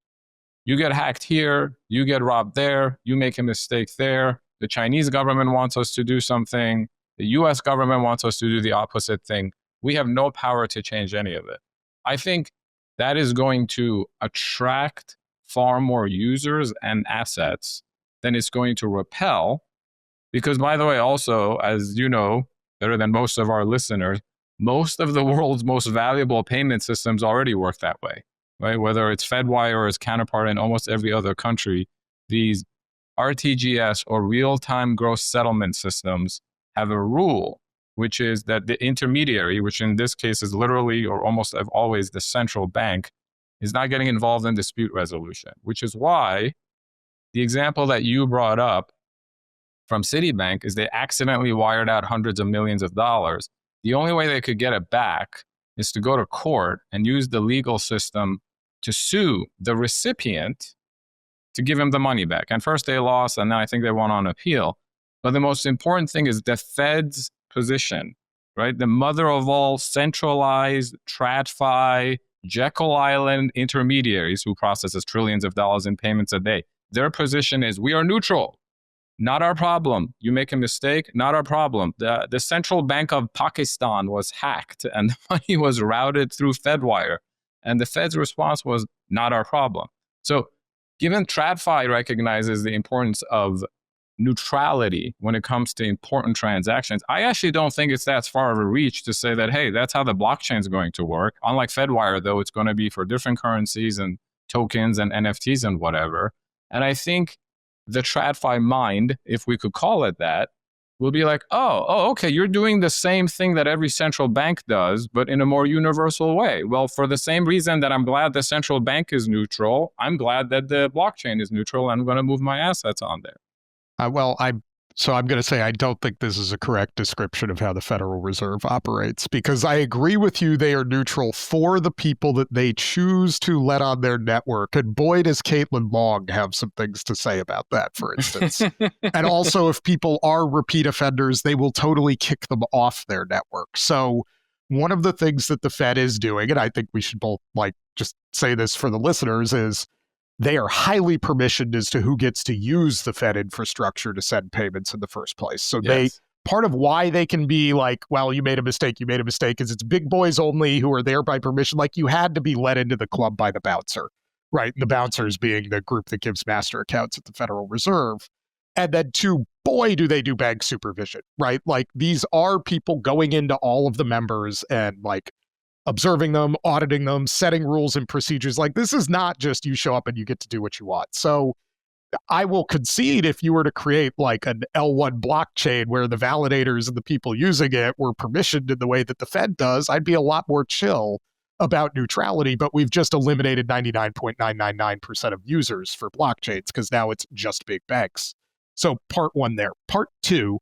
You get hacked here, you get robbed there, you make a mistake there. The Chinese government wants us to do something. The US government wants us to do the opposite thing. We have no power to change any of it. I think that is going to attract far more users and assets than it's going to repel. Because, by the way, also, as you know better than most of our listeners, most of the world's most valuable payment systems already work that way, right? Whether it's Fedwire or its counterpart in almost every other country, these RTGS or real-time gross settlement systems have a rule, which is that the intermediary, which in this case is literally or almost always the central bank, is not getting involved in dispute resolution, which is why the example that you brought up from Citibank is they accidentally wired out hundreds of millions of dollars. The only way they could get it back is to go to court and use the legal system to sue the recipient to give him the money back. And first they lost, and then I think they won on appeal. But the most important thing is the Fed's position, right? The mother of all centralized TradFi, Jekyll Island intermediaries who processes trillions of dollars in payments a day. Their position is, we are neutral, not our problem. You make a mistake, not our problem. The Central Bank of Pakistan was hacked and the money was routed through Fedwire. And the Fed's response was, not our problem. So given TradFi recognizes the importance of neutrality when it comes to important transactions, I actually don't think it's that far of a reach to say that, hey, that's how the blockchain is going to work. Unlike Fedwire, though, it's going to be for different currencies and tokens and NFTs and whatever. And I think the TradFi mind, if we could call it that, will be like, oh, okay, you're doing the same thing that every central bank does, but in a more universal way. Well, for the same reason that I'm glad the central bank is neutral, I'm glad that the blockchain is neutral, and I'm going to move my assets on there. I'm going to say I don't think this is a correct description of how the Federal Reserve operates, because I agree with you, they are neutral for the people that they choose to let on their network. And boy, does Caitlin Long have some things to say about that, for instance. And also, if people are repeat offenders, they will totally kick them off their network. So one of the things that the Fed is doing, and I think we should both just say this for the listeners, is they are highly permissioned as to who gets to use the Fed infrastructure to send payments in the first place. So part of why they can be like, well, you made a mistake, is it's big boys only who are there by permission. Like, you had to be let into the club by the bouncer, right? The bouncers being the group that gives master accounts at the Federal Reserve. And then two, boy, do they do bank supervision, right? Like these are people going into all of the members and like observing them, auditing them, setting rules and procedures. Like this is not just you show up and you get to do what you want. So I will concede if you were to create like an L1 blockchain where the validators and the people using it were permissioned in the way that the Fed does, I'd be a lot more chill about neutrality, but we've just eliminated 99.999% of users for blockchains because now it's just big banks. So part one there. Part two,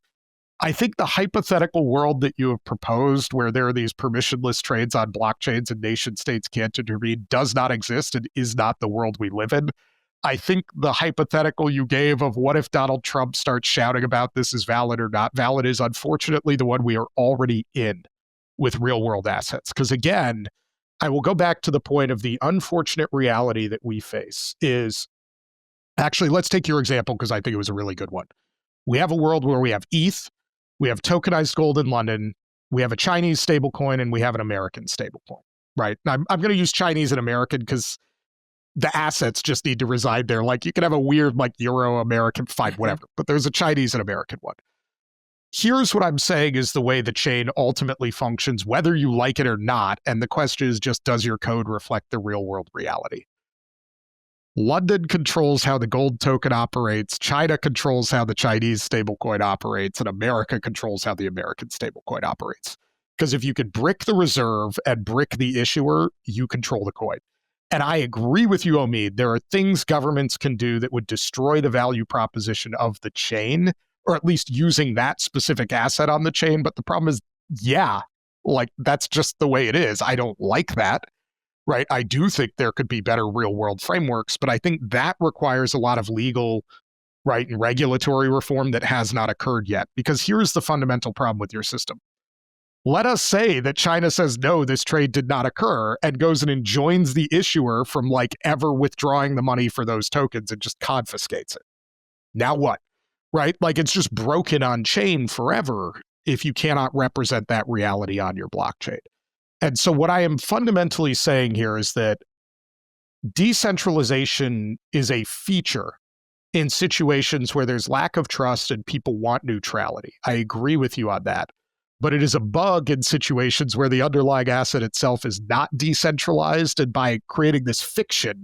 I think the hypothetical world that you have proposed where there are these permissionless trades on blockchains and nation states can't intervene does not exist and is not the world we live in. I think the hypothetical you gave of what if Donald Trump starts shouting about this is valid or not valid is unfortunately the one we are already in with real world assets. Because again, I will go back to the point of the unfortunate reality that we face is, actually, let's take your example because I think it was a really good one. We have a world where we have ETH, we have tokenized gold in London, we have a Chinese stablecoin, and we have an American stablecoin, right? I'm going to use Chinese and American because the assets just need to reside there. Like you can have a weird like Euro American, fine, whatever, but there's a Chinese and American one. Here's what I'm saying is the way the chain ultimately functions, whether you like it or not. And the question is just, does your code reflect the real world reality? London controls how the gold token operates, China controls how the Chinese stablecoin operates, and America controls how the American stablecoin operates. Because if you could brick the reserve and brick the issuer, you control the coin. And I agree with you, Omid. There are things governments can do that would destroy the value proposition of the chain, or at least using that specific asset on the chain. But the problem is, yeah, like that's just the way it is. I don't like that, right? I do think there could be better real world frameworks, but I think that requires a lot of legal, right, and regulatory reform that has not occurred yet. Because here's the fundamental problem with your system. Let us say that China says, no, this trade did not occur and goes and enjoins the issuer from like ever withdrawing the money for those tokens and just confiscates it. Now what? Right? Like it's just broken on chain forever if you cannot represent that reality on your blockchain. And so what I am fundamentally saying here is that decentralization is a feature in situations where there's lack of trust and people want neutrality. I agree with you on that. But it is a bug in situations where the underlying asset itself is not decentralized. And by creating this fiction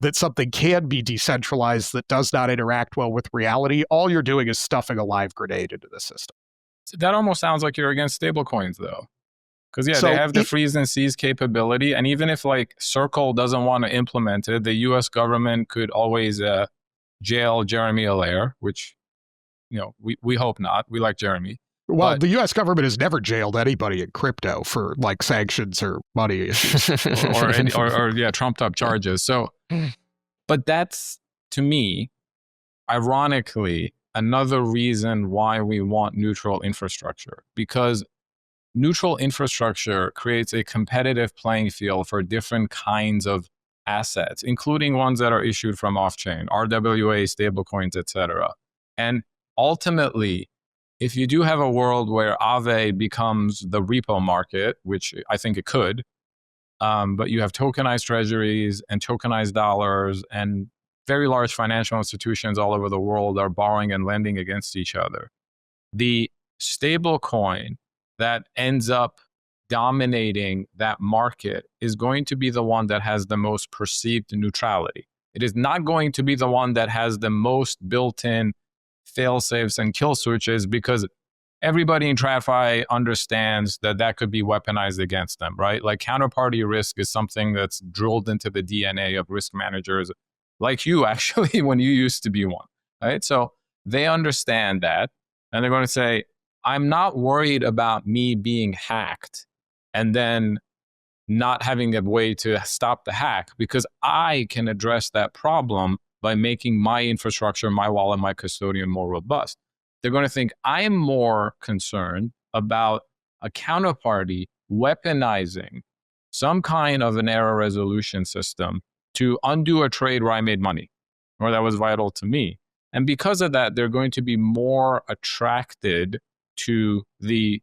that something can be decentralized that does not interact well with reality, all you're doing is stuffing a live grenade into the system. That almost sounds like you're against stablecoins, though. Because, yeah, they have the freeze and seize capability. And even if, like, Circle doesn't want to implement it, the U.S. government could always jail Jeremy Allaire, which, you know, we hope not. We like Jeremy. Well, the U.S. government has never jailed anybody in crypto for, like, sanctions or money issues. or trumped up charges. So, but that's, to me, ironically, another reason why we want neutral infrastructure. Because neutral infrastructure creates a competitive playing field for different kinds of assets, including ones that are issued from off-chain, RWA, stablecoins, etc. And ultimately, if you do have a world where Aave becomes the repo market, which I think it could, but you have tokenized treasuries and tokenized dollars, and very large financial institutions all over the world are borrowing and lending against each other. The stablecoin that ends up dominating that market is going to be the one that has the most perceived neutrality. It is not going to be the one that has the most built-in fail-safes and kill switches, because everybody in TradFi understands that that could be weaponized against them, right? Like counterparty risk is something that's drilled into the DNA of risk managers like you, actually, when you used to be one, right? So they understand that, and they're going to say, I'm not worried about me being hacked and then not having a way to stop the hack, because I can address that problem by making my infrastructure, my wallet, my custodian more robust. They're going to think I am more concerned about a counterparty weaponizing some kind of an error resolution system to undo a trade where I made money, or that was vital to me. And because of that, they're going to be more attracted to the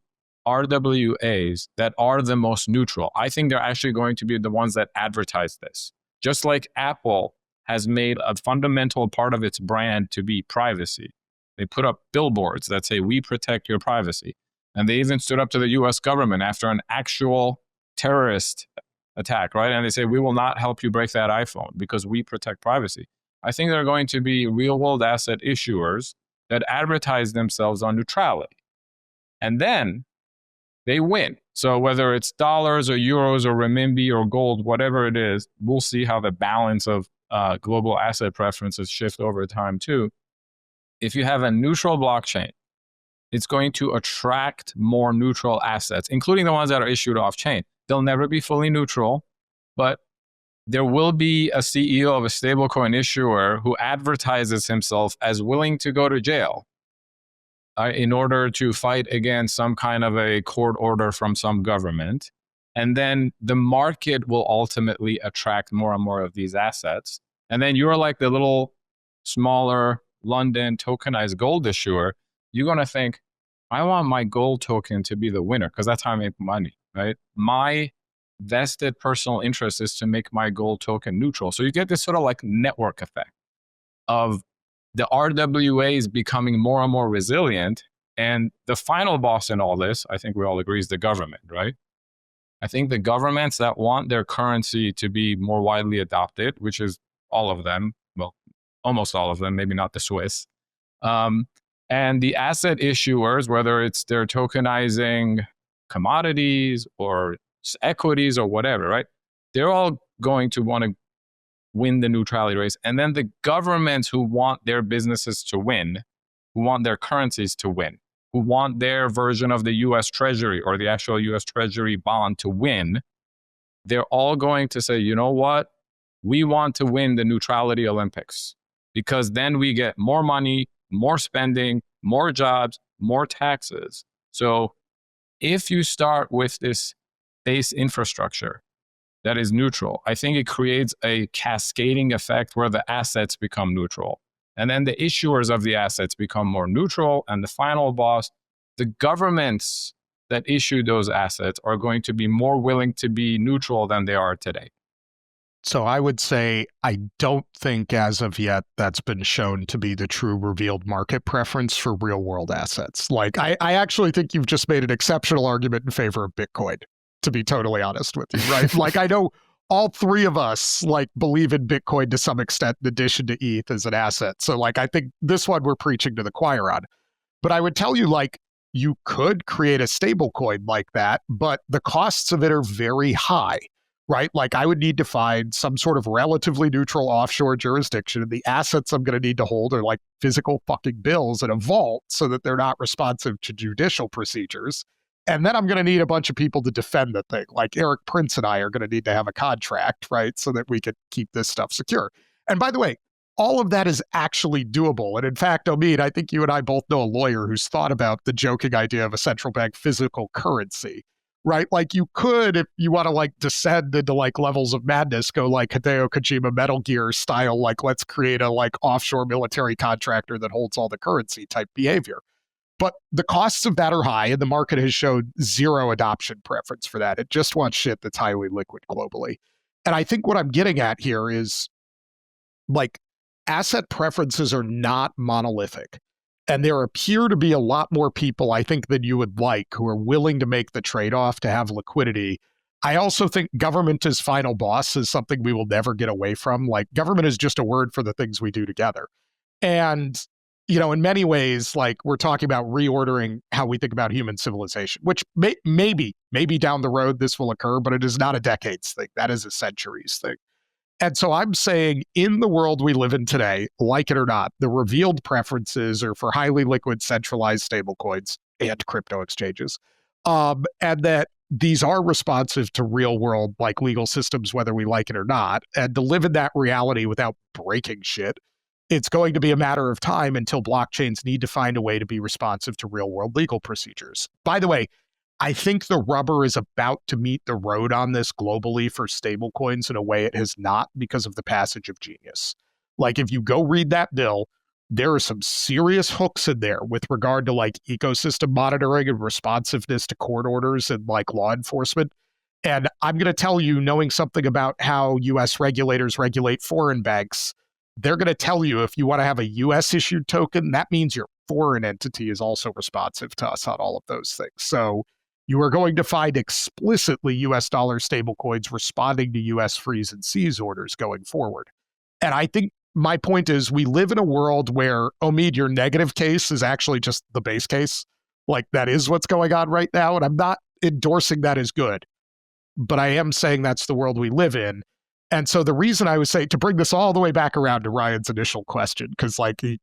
RWAs that are the most neutral. I think they're actually going to be the ones that advertise this. Just like Apple has made a fundamental part of its brand to be privacy. They put up billboards that say, we protect your privacy. And they even stood up to the US government after an actual terrorist attack, right? And they say, we will not help you break that iPhone because we protect privacy. I think there are going to be real world asset issuers that advertise themselves on neutrality. And then they win. So whether it's dollars or euros or renminbi or gold, whatever it is, we'll see how the balance of global asset preferences shift over time too. If you have a neutral blockchain, it's going to attract more neutral assets, including the ones that are issued off chain. They'll never be fully neutral, but there will be a CEO of a stablecoin issuer who advertises himself as willing to go to jail in order to fight against some kind of a court order from some government. And then the market will ultimately attract more and more of these assets. And then you're like the little smaller London tokenized gold issuer. You're going to think, I want my gold token to be the winner because that's how I make money, right? My vested personal interest is to make my gold token neutral. So you get this sort of like network effect of the RWAs becoming more and more resilient. And the final boss in all this, I think we all agree, is the government, right? I think the governments that want their currency to be more widely adopted, which is all of them, well, almost all of them, maybe not the Swiss, and the asset issuers, whether it's they're tokenizing commodities or equities or whatever, right? They're all going to want to win the neutrality race. And then the governments who want their businesses to win, who want their currencies to win, who want their version of the US Treasury or the actual US Treasury bond to win, they're all going to say, you know what? We want to win the neutrality Olympics because then we get more money, more spending, more jobs, more taxes. So if you start with this base infrastructure that is neutral, I think it creates a cascading effect where the assets become neutral. And then the issuers of the assets become more neutral. And the final boss, the governments that issue those assets are going to be more willing to be neutral than they are today. So I would say I don't think as of yet that's been shown to be the true revealed market preference for real world assets. Like I actually think you've just made an exceptional argument in favor of Bitcoin, to be totally honest with you, right? Like I know all three of us like believe in Bitcoin to some extent in addition to ETH as an asset. So like I think this one we're preaching to the choir on. But I would tell you like you could create a stable coin like that, but the costs of it are very high. Right? Like I would need to find some sort of relatively neutral offshore jurisdiction. And the assets I'm going to need to hold are like physical fucking bills in a vault so that they're not responsive to judicial procedures. And then I'm going to need a bunch of people to defend the thing. Like Eric Prince and I are going to need to have a contract, right? So that we can keep this stuff secure. And by the way, all of that is actually doable. And in fact, Omid, I think you and I both know a lawyer who's thought about the joking idea of a central bank physical currency. Right? Like you could, if you want to like descend into like levels of madness, go like Hideo Kojima Metal Gear style, like let's create a like offshore military contractor that holds all the currency type behavior. But the costs of that are high and the market has showed zero adoption preference for that. It just wants shit that's highly liquid globally. And I think what I'm getting at here is like asset preferences are not monolithic. And there appear to be a lot more people, I think, than you would like who are willing to make the trade-off to have liquidity. I also think government as final boss is something we will never get away from. Like government is just a word for the things we do together. And, you know, in many ways, like we're talking about reordering how we think about human civilization, which maybe down the road this will occur, but it is not a decades thing. That is a centuries thing. And so I'm saying in the world we live in today, like it or not, the revealed preferences are for highly liquid centralized stablecoins and crypto exchanges. And that these are responsive to real world like legal systems, whether we like it or not. And to live in that reality without breaking shit, it's going to be a matter of time until blockchains need to find a way to be responsive to real world legal procedures. By the way, I think the rubber is about to meet the road on this globally for stablecoins in a way it has not because of the passage of Genius. Like if you go read that bill, there are some serious hooks in there with regard to like ecosystem monitoring and responsiveness to court orders and like law enforcement. And I'm going to tell you, knowing something about how US regulators regulate foreign banks, they're going to tell you if you want to have a US issued token, that means your foreign entity is also responsive to us on all of those things. So you are going to find explicitly US dollar stablecoins responding to US freeze and seize orders going forward. And I think my point is we live in a world where, Omid, your negative case is actually just the base case. Like that is what's going on right now. And I'm not endorsing that as good, but I am saying that's the world we live in. And so the reason I was saying, to bring this all the way back around to Ryan's initial question, because like he,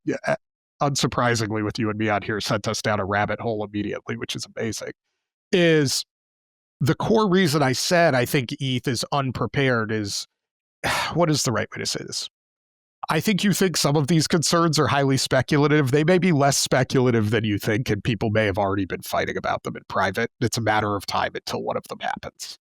unsurprisingly with you and me on here, sent us down a rabbit hole immediately, which is amazing, is the core reason I said I think ETH is unprepared is, what is the right way to say this? I think you think some of these concerns are highly speculative. They may be less speculative than you think, and people may have already been fighting about them in private. It's a matter of time until one of them happens.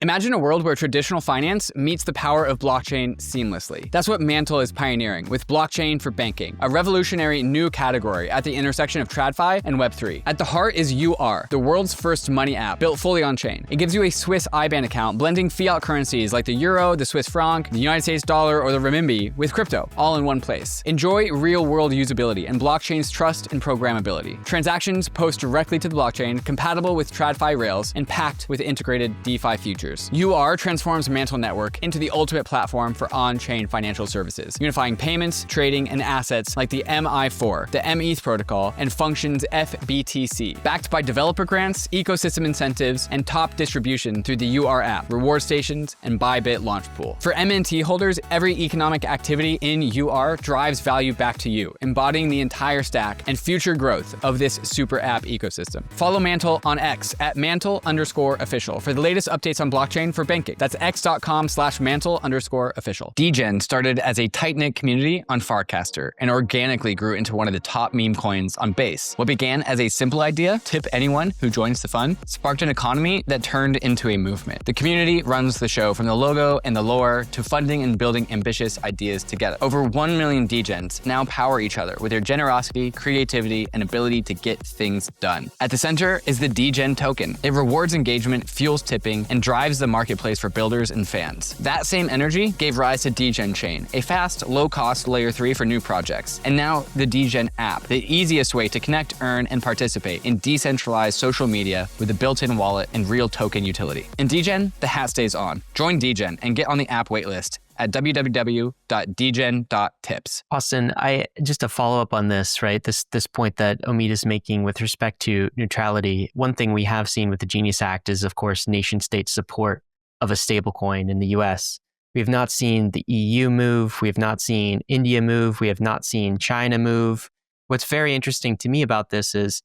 Imagine a world where traditional finance meets the power of blockchain seamlessly. That's what MANTLE is pioneering with blockchain for banking, a revolutionary new category at the intersection of TradFi and Web3. At the heart is UR, the world's first money app built fully on-chain. It gives you a Swiss IBAN account blending fiat currencies like the euro, the Swiss franc, the United States dollar, or the renminbi with crypto, all in one place. Enjoy real-world usability and blockchain's trust and programmability. Transactions post directly to the blockchain, compatible with TradFi rails, and packed with integrated DeFi features. UR transforms MANTLE Network into the ultimate platform for on-chain financial services, unifying payments, trading, and assets like the MI4, the METH protocol, and Functions FBTC, backed by developer grants, ecosystem incentives, and top distribution through the UR app, reward stations, and Bybit launch pool. For MNT holders, every economic activity in UR drives value back to you, embodying the entire stack and future growth of this super app ecosystem. Follow MANTLE on X at @mantle_official for the latest updates on blockchain for banking. That's x.com/mantle_official. DEGEN started as a tight-knit community on Farcaster and organically grew into one of the top meme coins on Base. What began as a simple idea, tip anyone who joins the fun, sparked an economy that turned into a movement. The community runs the show from the logo and the lore to funding and building ambitious ideas together. Over 1 million DEGENs now power each other with their generosity, creativity, and ability to get things done. At the center is the DEGEN token. It rewards engagement, fuels tipping, and drives the marketplace for builders and fans. That same energy gave rise to DEGEN Chain, a fast, low-cost layer 3 for new projects. And now the DEGEN app, the easiest way to connect, earn, and participate in decentralized social media with a built-in wallet and real token utility. In DEGEN, the hat stays on. Join DEGEN and get on the app waitlist at www.degen.tips. Austin, just to follow up on this, right? This point that Omid is making with respect to neutrality. One thing we have seen with the Genius Act is, of course, nation-state support of a stablecoin in the US. We have not seen the EU move. We have not seen India move. We have not seen China move. What's very interesting to me about this is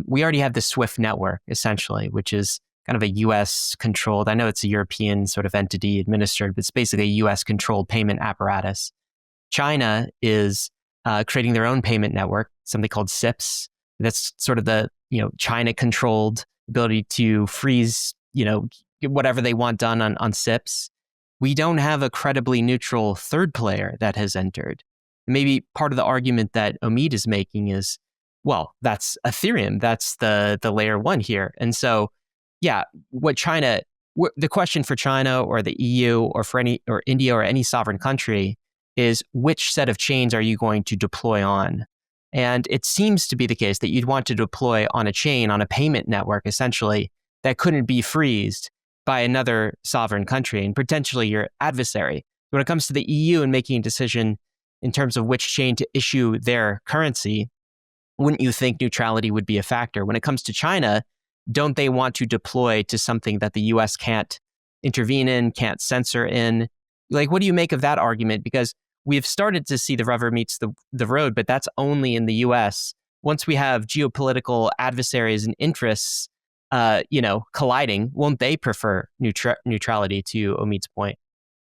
we already have the SWIFT network, essentially, which is kind of a US controlled, I know it's a European sort of entity administered, but it's basically a US controlled payment apparatus. China is creating their own payment network, something called CIPS. That's sort of the, China controlled ability to freeze, whatever they want done on CIPS. We don't have a credibly neutral third player that has entered. Maybe part of the argument that Omid is making is, well, that's Ethereum. That's the layer 1 here. And so, yeah, the question for China or the EU or or India or any sovereign country is which set of chains are you going to deploy on? And it seems to be the case that you'd want to deploy on a chain, on a payment network, essentially, that couldn't be freezed by another sovereign country and potentially your adversary. When it comes to the EU and making a decision in terms of which chain to issue their currency, wouldn't you think neutrality would be a factor? When it comes to China, don't they want to deploy to something that the US can't intervene in, can't censor in? Like, what do you make of that argument? Because we've started to see the rubber meets the road, but that's only in the US. Once we have geopolitical adversaries and interests, colliding, won't they prefer neutrality, to Omid's point?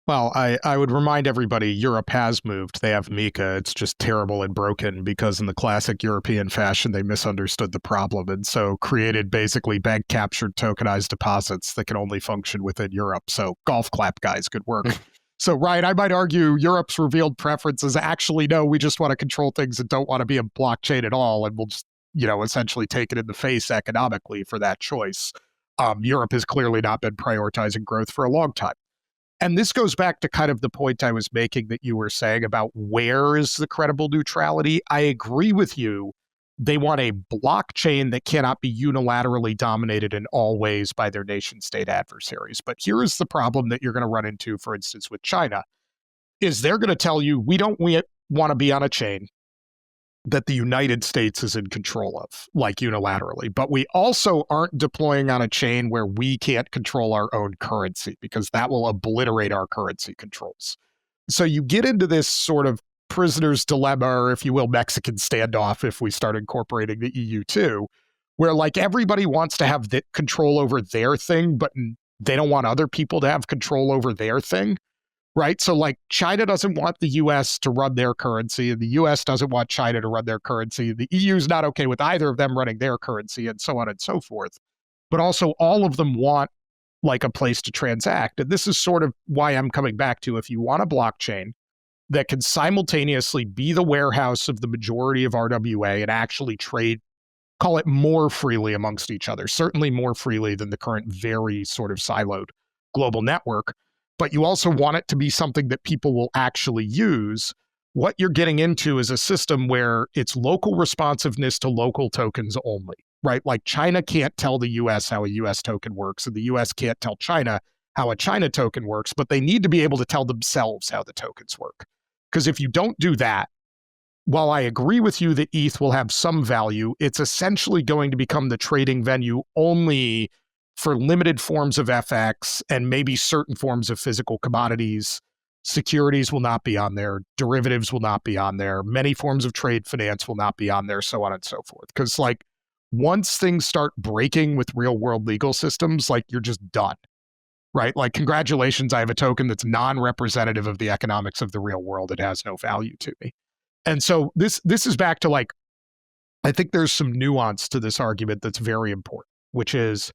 Well, I would remind everybody, Europe has moved. They have MiCA. It's just terrible and broken because in the classic European fashion, they misunderstood the problem and so created basically bank-captured tokenized deposits that can only function within Europe. So golf clap, guys. Good work. So, Ryan, I might argue Europe's revealed preference is actually, no, we just want to control things and don't want to be a blockchain at all. And we'll just, essentially take it in the face economically for that choice. Europe has clearly not been prioritizing growth for a long time. And this goes back to kind of the point I was making that you were saying about where is the credible neutrality. I agree with you. They want a blockchain that cannot be unilaterally dominated in all ways by their nation state adversaries. But here is the problem that you're going to run into, for instance, with China, is they're going to tell you, we don't want to be on a chain that the United States is in control of, like unilaterally. But we also aren't deploying on a chain where we can't control our own currency, because that will obliterate our currency controls. So you get into this sort of prisoner's dilemma, or if you will, Mexican standoff, if we start incorporating the EU too, where like everybody wants to have the control over their thing, but they don't want other people to have control over their thing. Right? So like China doesn't want the US to run their currency, and the US doesn't want China to run their currency. The EU is not okay with either of them running their currency, and so on and so forth. But also all of them want like a place to transact. And this is sort of why I'm coming back to, if you want a blockchain that can simultaneously be the warehouse of the majority of RWA and actually trade, call it more freely amongst each other, certainly more freely than the current very sort of siloed global network, but you also want it to be something that people will actually use, what you're getting into is a system where it's local responsiveness to local tokens only, right? Like China can't tell the US how a US token works, and the US can't tell China how a China token works, but they need to be able to tell themselves how the tokens work. Because if you don't do that, while I agree with you that ETH will have some value, it's essentially going to become the trading venue only for limited forms of FX and maybe certain forms of physical commodities. Securities will not be on there. Derivatives will not be on there. Many forms of trade finance will not be on there, so on and so forth. Because like once things start breaking with real world legal systems, like you're just done, right? Like congratulations, I have a token that's non-representative of the economics of the real world. It has no value to me. And so this is back to like, I think there's some nuance to this argument that's very important, which is,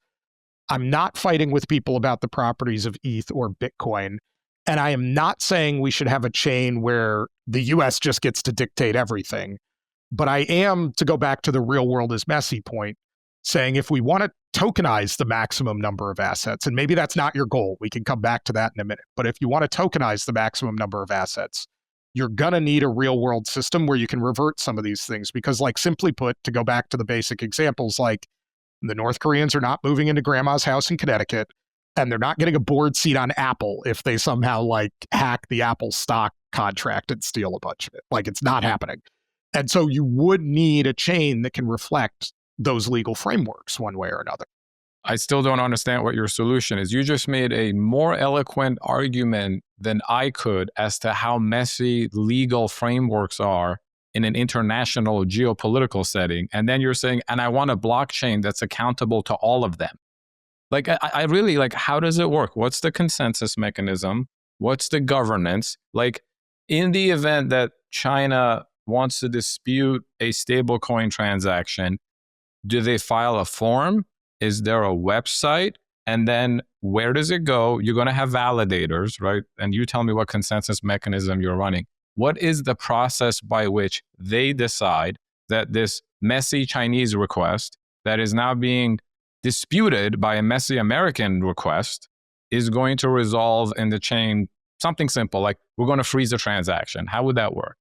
I'm not fighting with people about the properties of ETH or Bitcoin, and I am not saying we should have a chain where the US just gets to dictate everything. But I am, to go back to the real world is messy point, saying if we want to tokenize the maximum number of assets, and maybe that's not your goal, we can come back to that in a minute, but if you want to tokenize the maximum number of assets, you're going to need a real world system where you can revert some of these things. Because like simply put, to go back to the basic examples, like the North Koreans are not moving into grandma's house in Connecticut, and they're not getting a board seat on Apple if they somehow like hack the Apple stock contract and steal a bunch of it. Like it's not happening. And so you would need a chain that can reflect those legal frameworks one way or another. I still don't understand what your solution is. You just made a more eloquent argument than I could as to how messy legal frameworks are in an international geopolitical setting. And then you're saying, and I want a blockchain that's accountable to all of them. Like, I really, like, how does it work? What's the consensus mechanism? What's the governance? Like, in the event that China wants to dispute a stablecoin transaction, do they file a form? Is there a website? And then where does it go? You're going to have validators, right? And you tell me what consensus mechanism you're running. What is the process by which they decide that this messy Chinese request that is now being disputed by a messy American request is going to resolve in the chain? Something simple, like we're going to freeze the transaction. How would that work?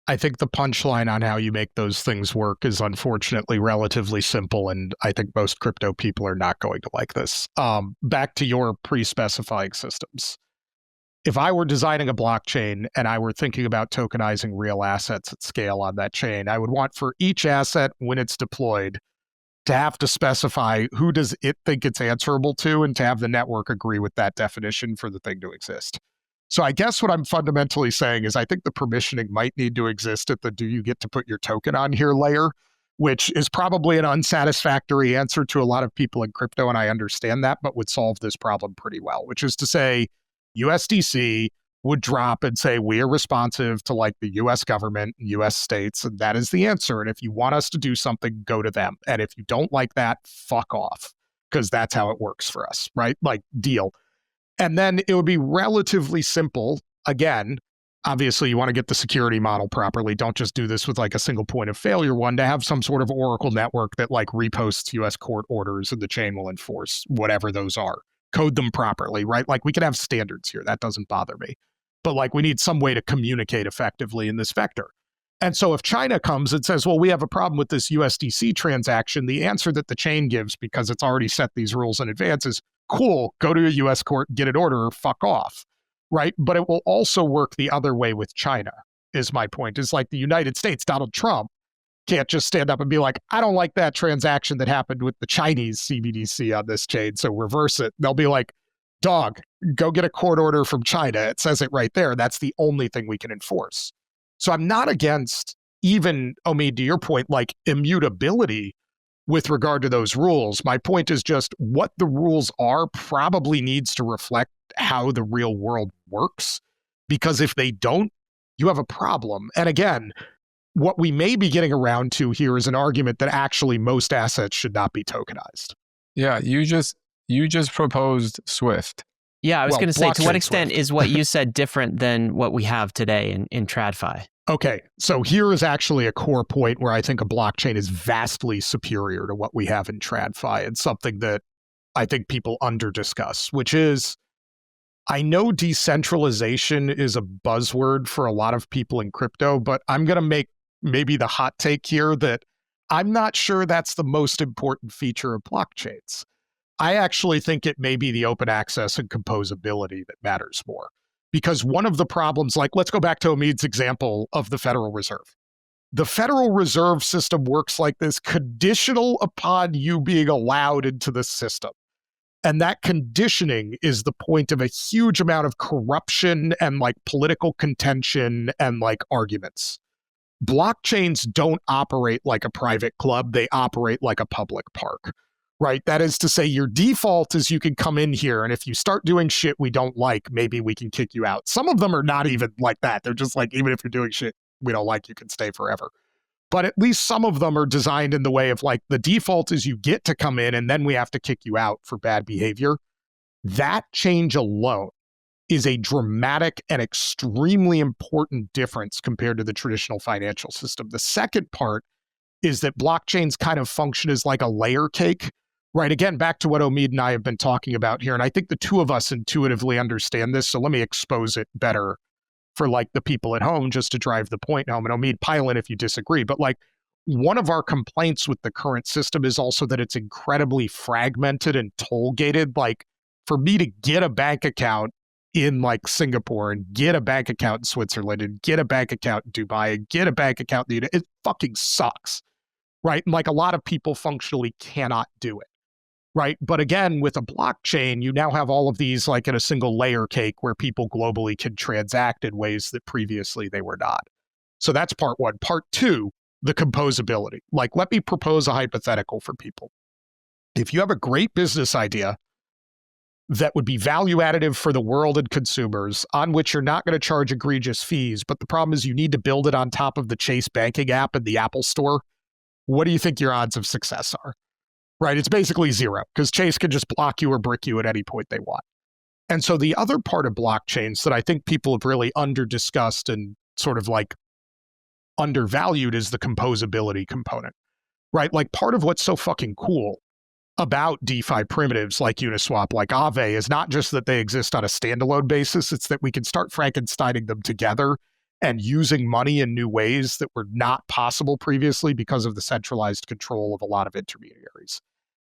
I think the punchline on how you make those things work is unfortunately relatively simple, and I think most crypto people are not going to like this. Back to your pre-specifying systems. If I were designing a blockchain and I were thinking about tokenizing real assets at scale on that chain, I would want for each asset when it's deployed to have to specify who does it think it's answerable to, and to have the network agree with that definition for the thing to exist. So I guess what I'm fundamentally saying is I think the permissioning might need to exist at the do you get to put your token on here layer, which is probably an unsatisfactory answer to a lot of people in crypto, and I understand that, but would solve this problem pretty well, which is to say USDC would drop and say, we are responsive to like the US government, US states, and that is the answer. And if you want us to do something, go to them. And if you don't like that, fuck off, because that's how it works for us, right? Like, deal. And then it would be relatively simple. Again, obviously you want to get the security model properly. Don't just do this with like a single point of failure one, to have some sort of Oracle network that like reposts US court orders and the chain will enforce whatever those are. Code them properly, right? Like we can have standards here. That doesn't bother me. But like we need some way to communicate effectively in this vector. And so if China comes and says, well, we have a problem with this USDC transaction, the answer that the chain gives, because it's already set these rules in advance, is cool, go to a US court, get an order, or fuck off, right? But it will also work the other way with China, is my point. Is like the United States, Donald Trump can't just stand up and be like, I don't like that transaction that happened with the Chinese CBDC on this chain, so reverse it. They'll be like, dog, go get a court order from China. It says it right there. That's the only thing we can enforce. So I'm not against, even, Omid, to your point, like immutability with regard to those rules. My point is just what the rules are probably needs to reflect how the real world works, because if they don't, you have a problem. And again, what we may be getting around to here is an argument that actually most assets should not be tokenized. Yeah, you just proposed Swift. Yeah, I was going to say, to what extent Swift is what you said different than what we have today in TradFi? Okay, so here is actually a core point where I think a blockchain is vastly superior to what we have in TradFi, and something that I think people under-discuss, which is, I know decentralization is a buzzword for a lot of people in crypto, but I'm going to make maybe the hot take here that I'm not sure that's the most important feature of blockchains. I actually think it may be the open access and composability that matters more. Because one of the problems, like let's go back to Omid's example of the Federal Reserve. The Federal Reserve system works like this, conditional upon you being allowed into the system. And that conditioning is the point of a huge amount of corruption and like political contention and like arguments. Blockchains don't operate like a private club, they operate like a public park. Right? That is to say, your default is you can come in here, and if you start doing shit we don't like, maybe we can kick you out. Some of them are not even like that. They're just like, even if you're doing shit we don't like, you can stay forever. But at least some of them are designed in the way of like, the default is you get to come in and then we have to kick you out for bad behavior. That change alone is a dramatic and extremely important difference compared to the traditional financial system. The second part is that blockchains kind of function as like a layer cake. Right, again, back to what Omid and I have been talking about here, and I think the two of us intuitively understand this, so let me expose it better for like the people at home just to drive the point home. And Omid, pile in if you disagree, but like one of our complaints with the current system is also that it's incredibly fragmented and toll-gated. Like for me to get a bank account in like Singapore and get a bank account in Switzerland and get a bank account in Dubai and get a bank account in the United, it fucking sucks, right? And like a lot of people functionally cannot do it. Right. But again, with a blockchain, you now have all of these like in a single layer cake where people globally can transact in ways that previously they were not. So that's part one. Part two, the composability. Like, let me propose a hypothetical for people. If you have a great business idea that would be value additive for the world and consumers, on which you're not going to charge egregious fees, but the problem is you need to build it on top of the Chase banking app in the Apple Store, what do you think your odds of success are? Right, it's basically zero, because Chase can just block you or brick you at any point they want. And so the other part of blockchains that I think people have really under-discussed and sort of like undervalued is the composability component, right? Like part of what's so fucking cool about DeFi primitives like Uniswap, like Aave, is not just that they exist on a standalone basis, it's that we can start Frankensteining them together and using money in new ways that were not possible previously because of the centralized control of a lot of intermediaries.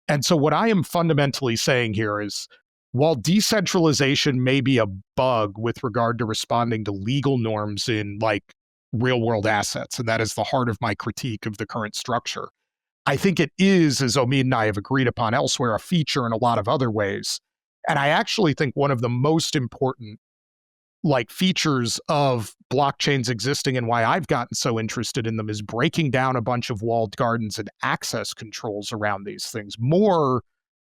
And so what I am fundamentally saying here is, while decentralization may be a bug with regard to responding to legal norms in like real world assets, and that is the heart of my critique of the current structure, I think it is, as Omid and I have agreed upon elsewhere, a feature in a lot of other ways. And I actually think one of the most important like features of blockchains existing and why I've gotten so interested in them is breaking down a bunch of walled gardens and access controls around these things, more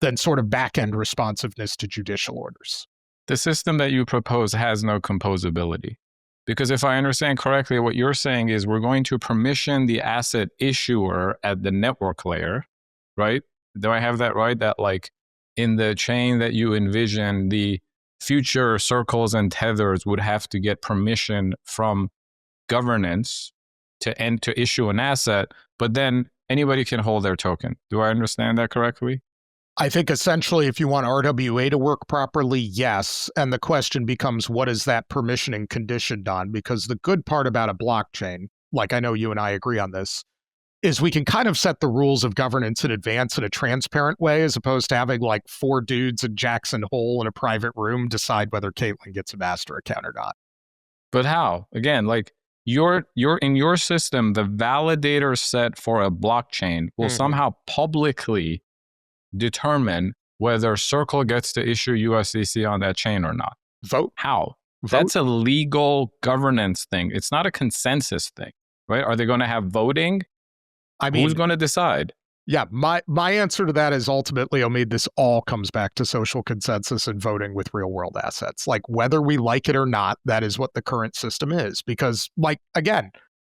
than sort of back-end responsiveness to judicial orders. The system that you propose has no composability. Because if I understand correctly, what you're saying is we're going to permission the asset issuer at the network layer, right? Do I have that right? That like in the chain that you envision, the future circles and tethers would have to get permission from governance to issue an asset, but then anybody can hold their token. Do I understand that correctly? I think essentially if you want RWA to work properly, yes. And the question becomes, what is that permissioning conditioned on? Because the good part about a blockchain, like I know you and I agree on this, is we can kind of set the rules of governance in advance in a transparent way, as opposed to having like 4 dudes in Jackson Hole in a private room decide whether Caitlin gets a master account or not. But how? Again, like you're in your system, the validator set for a blockchain will somehow publicly determine whether Circle gets to issue USDC on that chain or not. Vote. How? Vote. That's a legal governance thing. It's not a consensus thing, right? Are they going to have voting? I mean, who's going to decide? Yeah, my answer to that is ultimately, Omid, this all comes back to social consensus and voting with real world assets. Like whether we like it or not, that is what the current system is. Because like, again,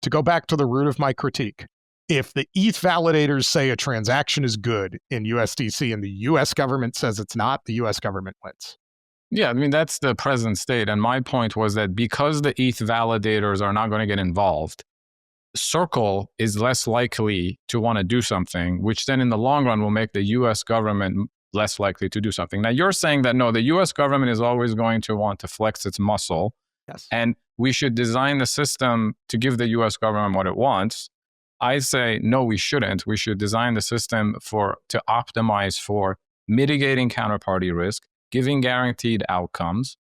to go back to the root of my critique, if the ETH validators say a transaction is good in USDC and the US government says it's not, the US government wins. Yeah, I mean, that's the present state. And my point was that because the ETH validators are not going to get involved, Circle is less likely to want to do something, which then in the long run will make the US government less likely to do something. Now, you're saying that no, the US government is always going to want to flex its muscle. Yes. And we should design the system to give the US government what it wants. I say, no, we shouldn't. We should design the system to optimize for mitigating counterparty risk, giving guaranteed outcomes.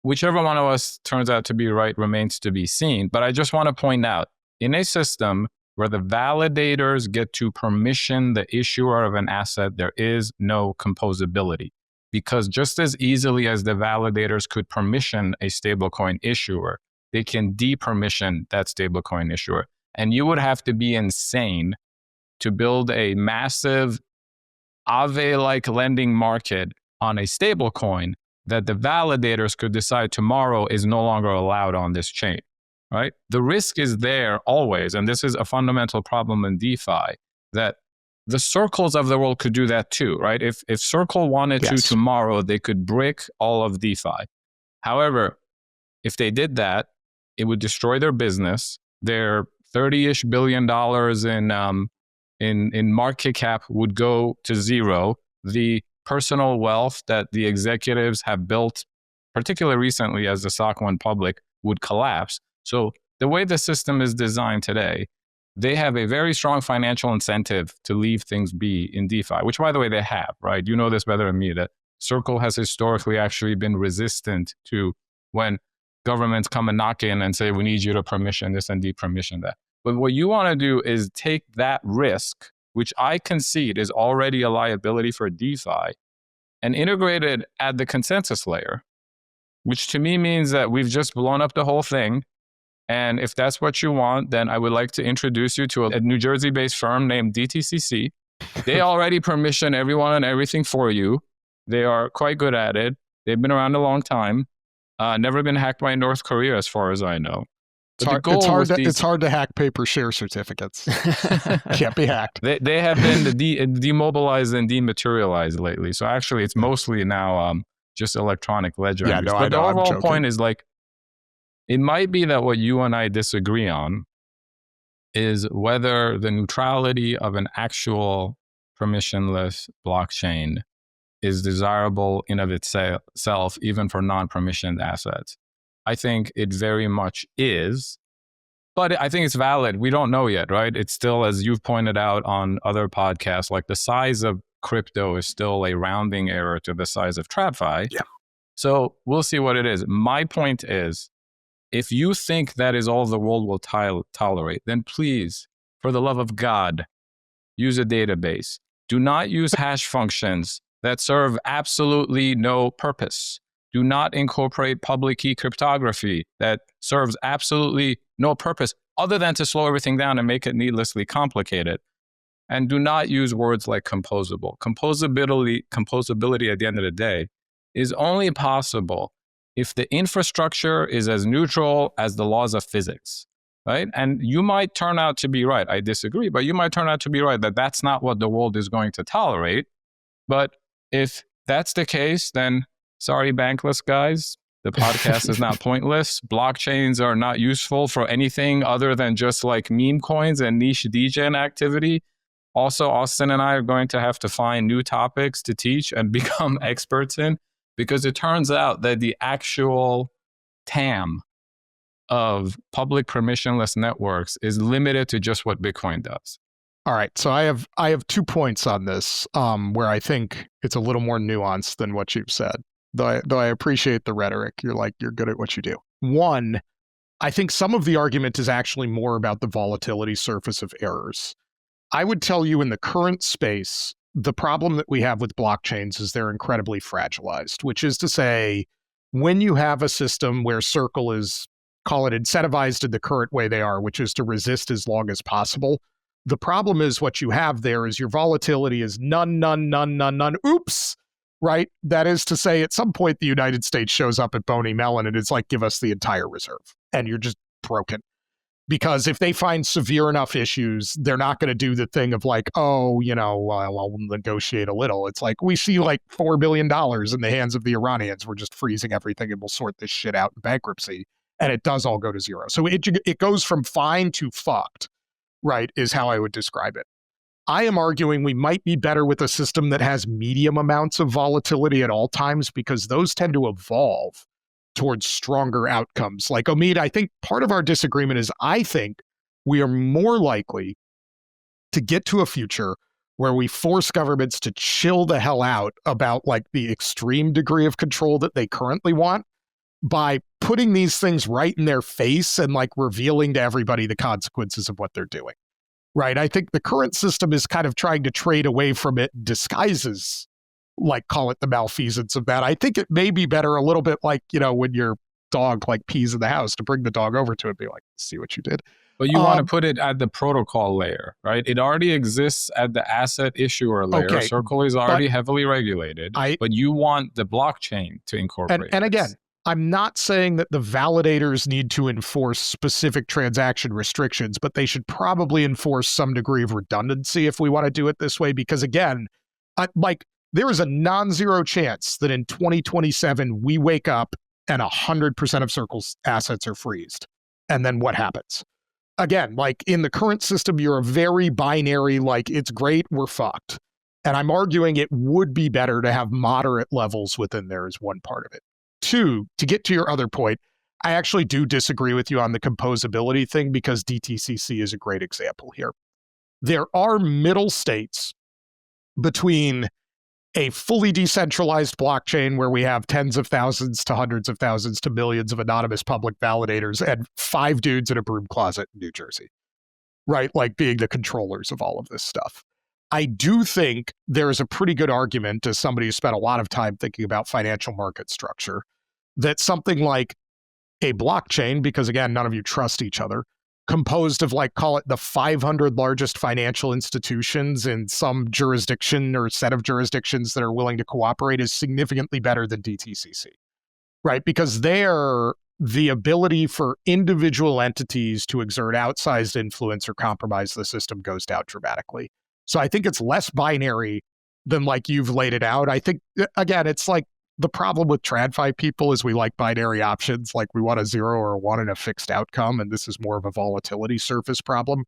Whichever one of us turns out to be right remains to be seen. But I just want to point out, in a system where the validators get to permission the issuer of an asset, there is no composability. Because just as easily as the validators could permission a stablecoin issuer, they can depermission that stablecoin issuer. And you would have to be insane to build a massive Aave-like lending market on a stablecoin that the validators could decide tomorrow is no longer allowed on this chain. Right? The risk is there always, and this is a fundamental problem in DeFi, that the circles of the world could do that too, right? If Circle wanted to tomorrow, they could brick all of DeFi. However, if they did that, it would destroy their business. Their $30-ish billion in market cap would go to zero. The personal wealth that the executives have built, particularly recently as the stock went public, would collapse. So the way the system is designed today, they have a very strong financial incentive to leave things be in DeFi, which, by the way, they have, right? You know this better than me, that Circle has historically actually been resistant to when governments come and knock in and say, we need you to permission this and depermission that. But what you want to do is take that risk, which I concede is already a liability for DeFi, and integrate it at the consensus layer, which to me means that we've just blown up the whole thing. And if that's what you want, then I would like to introduce you to a New Jersey-based firm named DTCC. They already permission everyone and everything for you. They are quite good at it. They've been around a long time. Never been hacked by North Korea, as far as I know. It's hard to hack paper share certificates. Can't be hacked. They have been demobilized and dematerialized lately. So actually, it's mostly now just electronic ledger. Yeah, no, but the overall point is like, it might be that what you and I disagree on is whether the neutrality of an actual permissionless blockchain is desirable in of itself, even for non-permissioned assets. I think it very much is, but I think it's valid. We don't know yet, right? It's still, as you've pointed out on other podcasts, like the size of crypto is still a rounding error to the size of TradFi. Yeah. So we'll see what it is. My point is, if you think that is all the world will tolerate, then please, for the love of God, use a database. Do not use hash functions that serve absolutely no purpose. Do not incorporate public key cryptography that serves absolutely no purpose other than to slow everything down and make it needlessly complicated. And do not use words like composable. Composability at the end of the day is only possible if the infrastructure is as neutral as the laws of physics, right? And you might turn out to be right. I disagree, but you might turn out to be right that that's not what the world is going to tolerate. But if that's the case, then sorry, bankless guys, the podcast is not pointless. Blockchains are not useful for anything other than just like meme coins and niche DEGEN activity. Also, Austin and I are going to have to find new topics to teach and become experts in, because it turns out that the actual TAM of public permissionless networks is limited to just what Bitcoin does. All right, so I have 2 points on this where I think it's a little more nuanced than what you've said. Though I appreciate the rhetoric. You're good at what you do. One, I think some of the argument is actually more about the volatility surface of errors. I would tell you in the current space, the problem that we have with blockchains is they're incredibly fragilized, which is to say, when you have a system where Circle is, call it incentivized in the current way they are, which is to resist as long as possible, the problem is what you have there is your volatility is none, none, none, none, none. Oops, right? That is to say, at some point, the United States shows up at Boney Mellon and it's like, give us the entire reserve. And you're just broken. Because if they find severe enough issues, they're not going to do the thing of like, oh, we'll negotiate a little. It's like, we see like $4 billion in the hands of the Iranians. We're just freezing everything and we'll sort this shit out in bankruptcy. And it does all go to zero. So it goes from fine to fucked, right, is how I would describe it. I am arguing we might be better with a system that has medium amounts of volatility at all times, because those tend to evolve towards stronger outcomes. Like Omid, I think part of our disagreement is I think we are more likely to get to a future where we force governments to chill the hell out about like the extreme degree of control that they currently want by putting these things right in their face and like revealing to everybody the consequences of what they're doing. Right? I think the current system is kind of trying to trade away from it, disguises, like call it the malfeasance of that. I think it may be better a little bit like, when your dog like pees in the house, to bring the dog over to it and be like, see what you did. But you want to put it at the protocol layer, right? It already exists at the asset issuer layer. Okay, Circle is already heavily regulated, but you want the blockchain to incorporate and again, I'm not saying that the validators need to enforce specific transaction restrictions, but they should probably enforce some degree of redundancy if we want to do it this way. Because again, there is a non-zero chance that in 2027, we wake up and 100% of Circle's assets are freezed. And then what happens? Again, like in the current system, you're a very binary, like it's great, we're fucked. And I'm arguing it would be better to have moderate levels within there as one part of it. Two, to get to your other point, I actually do disagree with you on the composability thing, because DTCC is a great example here. There are middle states between a fully decentralized blockchain where we have tens of thousands to hundreds of thousands to millions of anonymous public validators and 5 dudes in a broom closet in New Jersey, right? Like being the controllers of all of this stuff. I do think there is a pretty good argument, as somebody who spent a lot of time thinking about financial market structure, that something like a blockchain, because again, none of you trust each other, composed of like, call it the 500 largest financial institutions in some jurisdiction or set of jurisdictions that are willing to cooperate, is significantly better than DTCC, right? Because there, the ability for individual entities to exert outsized influence or compromise the system goes down dramatically. So I think it's less binary than like you've laid it out. I think, again, it's like the problem with TradFi people is we like binary options. Like we want a 0 or a 1 and a fixed outcome. And this is more of a volatility surface problem.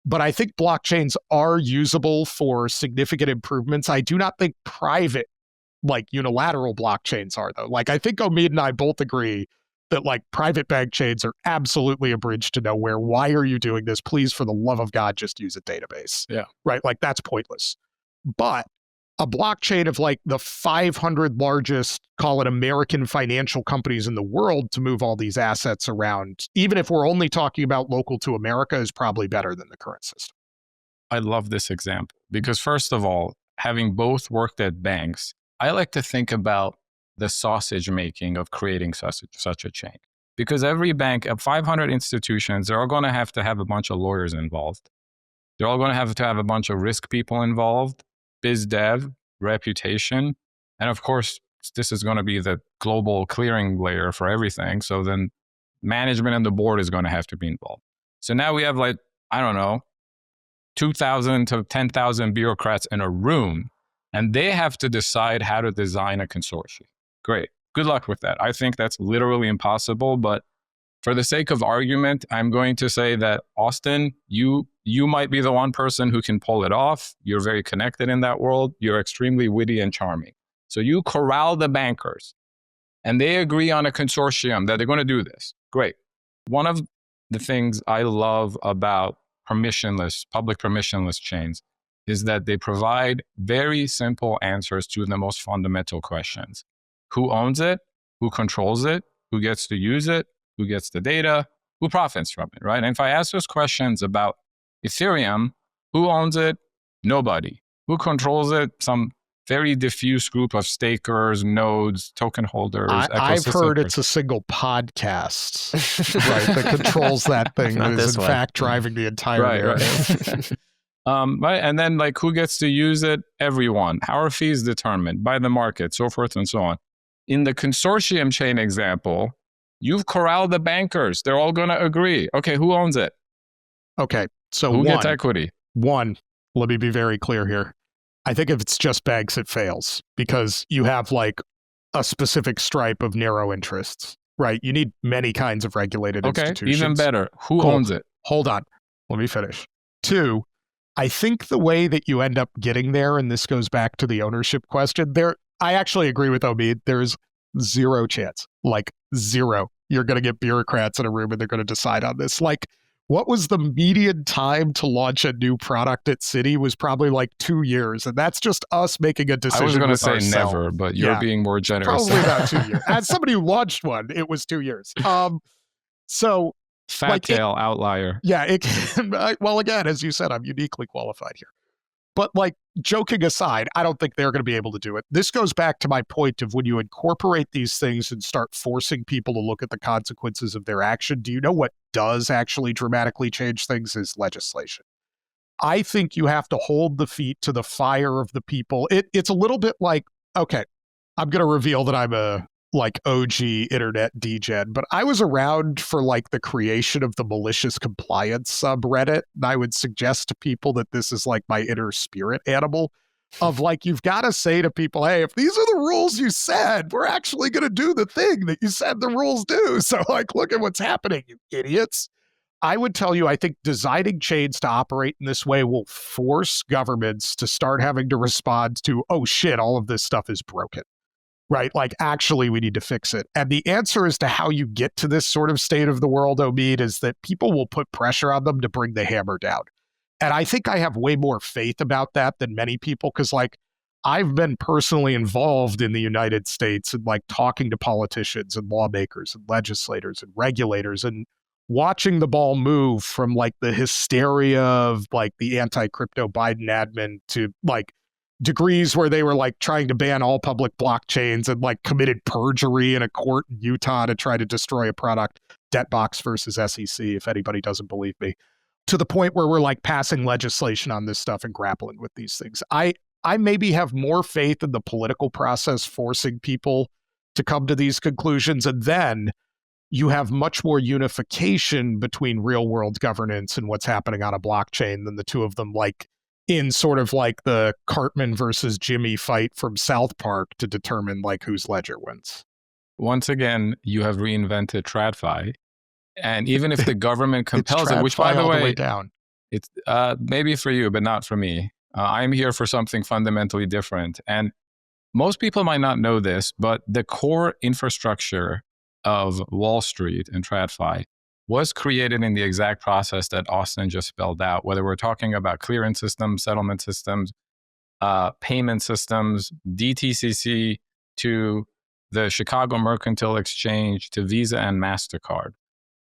But I think blockchains are usable for significant improvements. I do not think private, like unilateral blockchains are, though. Like I think Omid and I both agree that like private bank chains are absolutely a bridge to nowhere. Why are you doing this? Please, for the love of God, just use a database. Yeah. Right? Like that's pointless. But a blockchain of like the 500 largest, call it American financial companies in the world to move all these assets around, even if we're only talking about local to America, is probably better than the current system. I love this example because first of all, having both worked at banks, I like to think about the sausage making of creating such a chain. Because every bank, 500 institutions, they're all going to have a bunch of lawyers involved. They're all going to have a bunch of risk people involved, biz dev, reputation. And of course, this is going to be the global clearing layer for everything. So then management and the board is going to have to be involved. So now we have 2,000 to 10,000 bureaucrats in a room, and they have to decide how to design a consortium. Great. Good luck with that. I think that's literally impossible, but for the sake of argument, I'm going to say that, Austin, you might be the one person who can pull it off. You're very connected in that world. You're extremely witty and charming. So you corral the bankers and they agree on a consortium that they're going to do this. Great. One of the things I love about public permissionless chains is that they provide very simple answers to the most fundamental questions. Who owns it? Who controls it? Who gets to use it? Who gets the data? Who profits from it, right? And if I ask those questions about Ethereum, who owns it? Nobody. Who controls it? Some very diffuse group of stakers, nodes, token holders. I've heard it's a single podcast, right, that controls that thing that is in fact driving the entire narrative. Right. And then like who gets to use it? Everyone. How are fees determined? By the market, so forth and so on. In the consortium chain example, you've corralled the bankers. They're all going to agree. Okay, who owns it? Okay, so who gets equity? One, let me be very clear here. I think if it's just banks, it fails because you have like a specific stripe of narrow interests, right? You need many kinds of regulated institutions. Even better. Who owns it? Hold on. Let me finish. Two, I think the way that you end up getting there, and this goes back to the ownership question, I actually agree with Omid. There's zero chance, like zero. You're going to get bureaucrats in a room and they're going to decide on this. Like, what was the median time to launch a new product at Citi was probably like 2 years. And that's just us making a decision. I was going to say ourselves. Never, but you're being more generous. Probably about 2 years. As somebody who launched one, it was 2 years. So fat tail outlier. Yeah. Well, again, as you said, I'm uniquely qualified here. But like joking aside, I don't think they're going to be able to do it. This goes back to my point of when you incorporate these things and start forcing people to look at the consequences of their action, do you know what does actually dramatically change things is legislation. I think you have to hold the feet to the fire of the people. It's a little bit like, okay, I'm going to reveal that I'm a like OG internet DEGEN, but I was around for like the creation of the malicious compliance subreddit. And I would suggest to people that this is like my inner spirit animal of like, you've got to say to people, hey, if these are the rules you said, we're actually going to do the thing that you said the rules do. So like, look at what's happening, you idiots. I would tell you, I think designing chains to operate in this way will force governments to start having to respond to, oh shit, all of this stuff is broken. Right? Like, actually, we need to fix it. And the answer as to how you get to this sort of state of the world, Omid, is that people will put pressure on them to bring the hammer down. And I think I have way more faith about that than many people, because, like, I've been personally involved in the United States and, like, talking to politicians and lawmakers and legislators and regulators and watching the ball move from, like, the hysteria of, like, the anti-crypto Biden admin to, like, degrees where they were like trying to ban all public blockchains and like committed perjury in a court in Utah to try to destroy a product, Debtbox versus SEC, if anybody doesn't believe me, to the point where we're like passing legislation on this stuff and grappling with these things. I maybe have more faith in the political process forcing people to come to these conclusions. And then you have much more unification between real world governance and what's happening on a blockchain than the two of them, like in sort of like the Cartman versus Jimmy fight from South Park to determine like whose ledger wins. Once again, you have reinvented TradFi. And even if the government compels it, which by the way, down. It's maybe for you, but not for me. I'm here for something fundamentally different. And most people might not know this, but the core infrastructure of Wall Street and TradFi was created in the exact process that Austin just spelled out, whether we're talking about clearing systems, settlement systems, payment systems, DTCC to the Chicago Mercantile Exchange to Visa and MasterCard.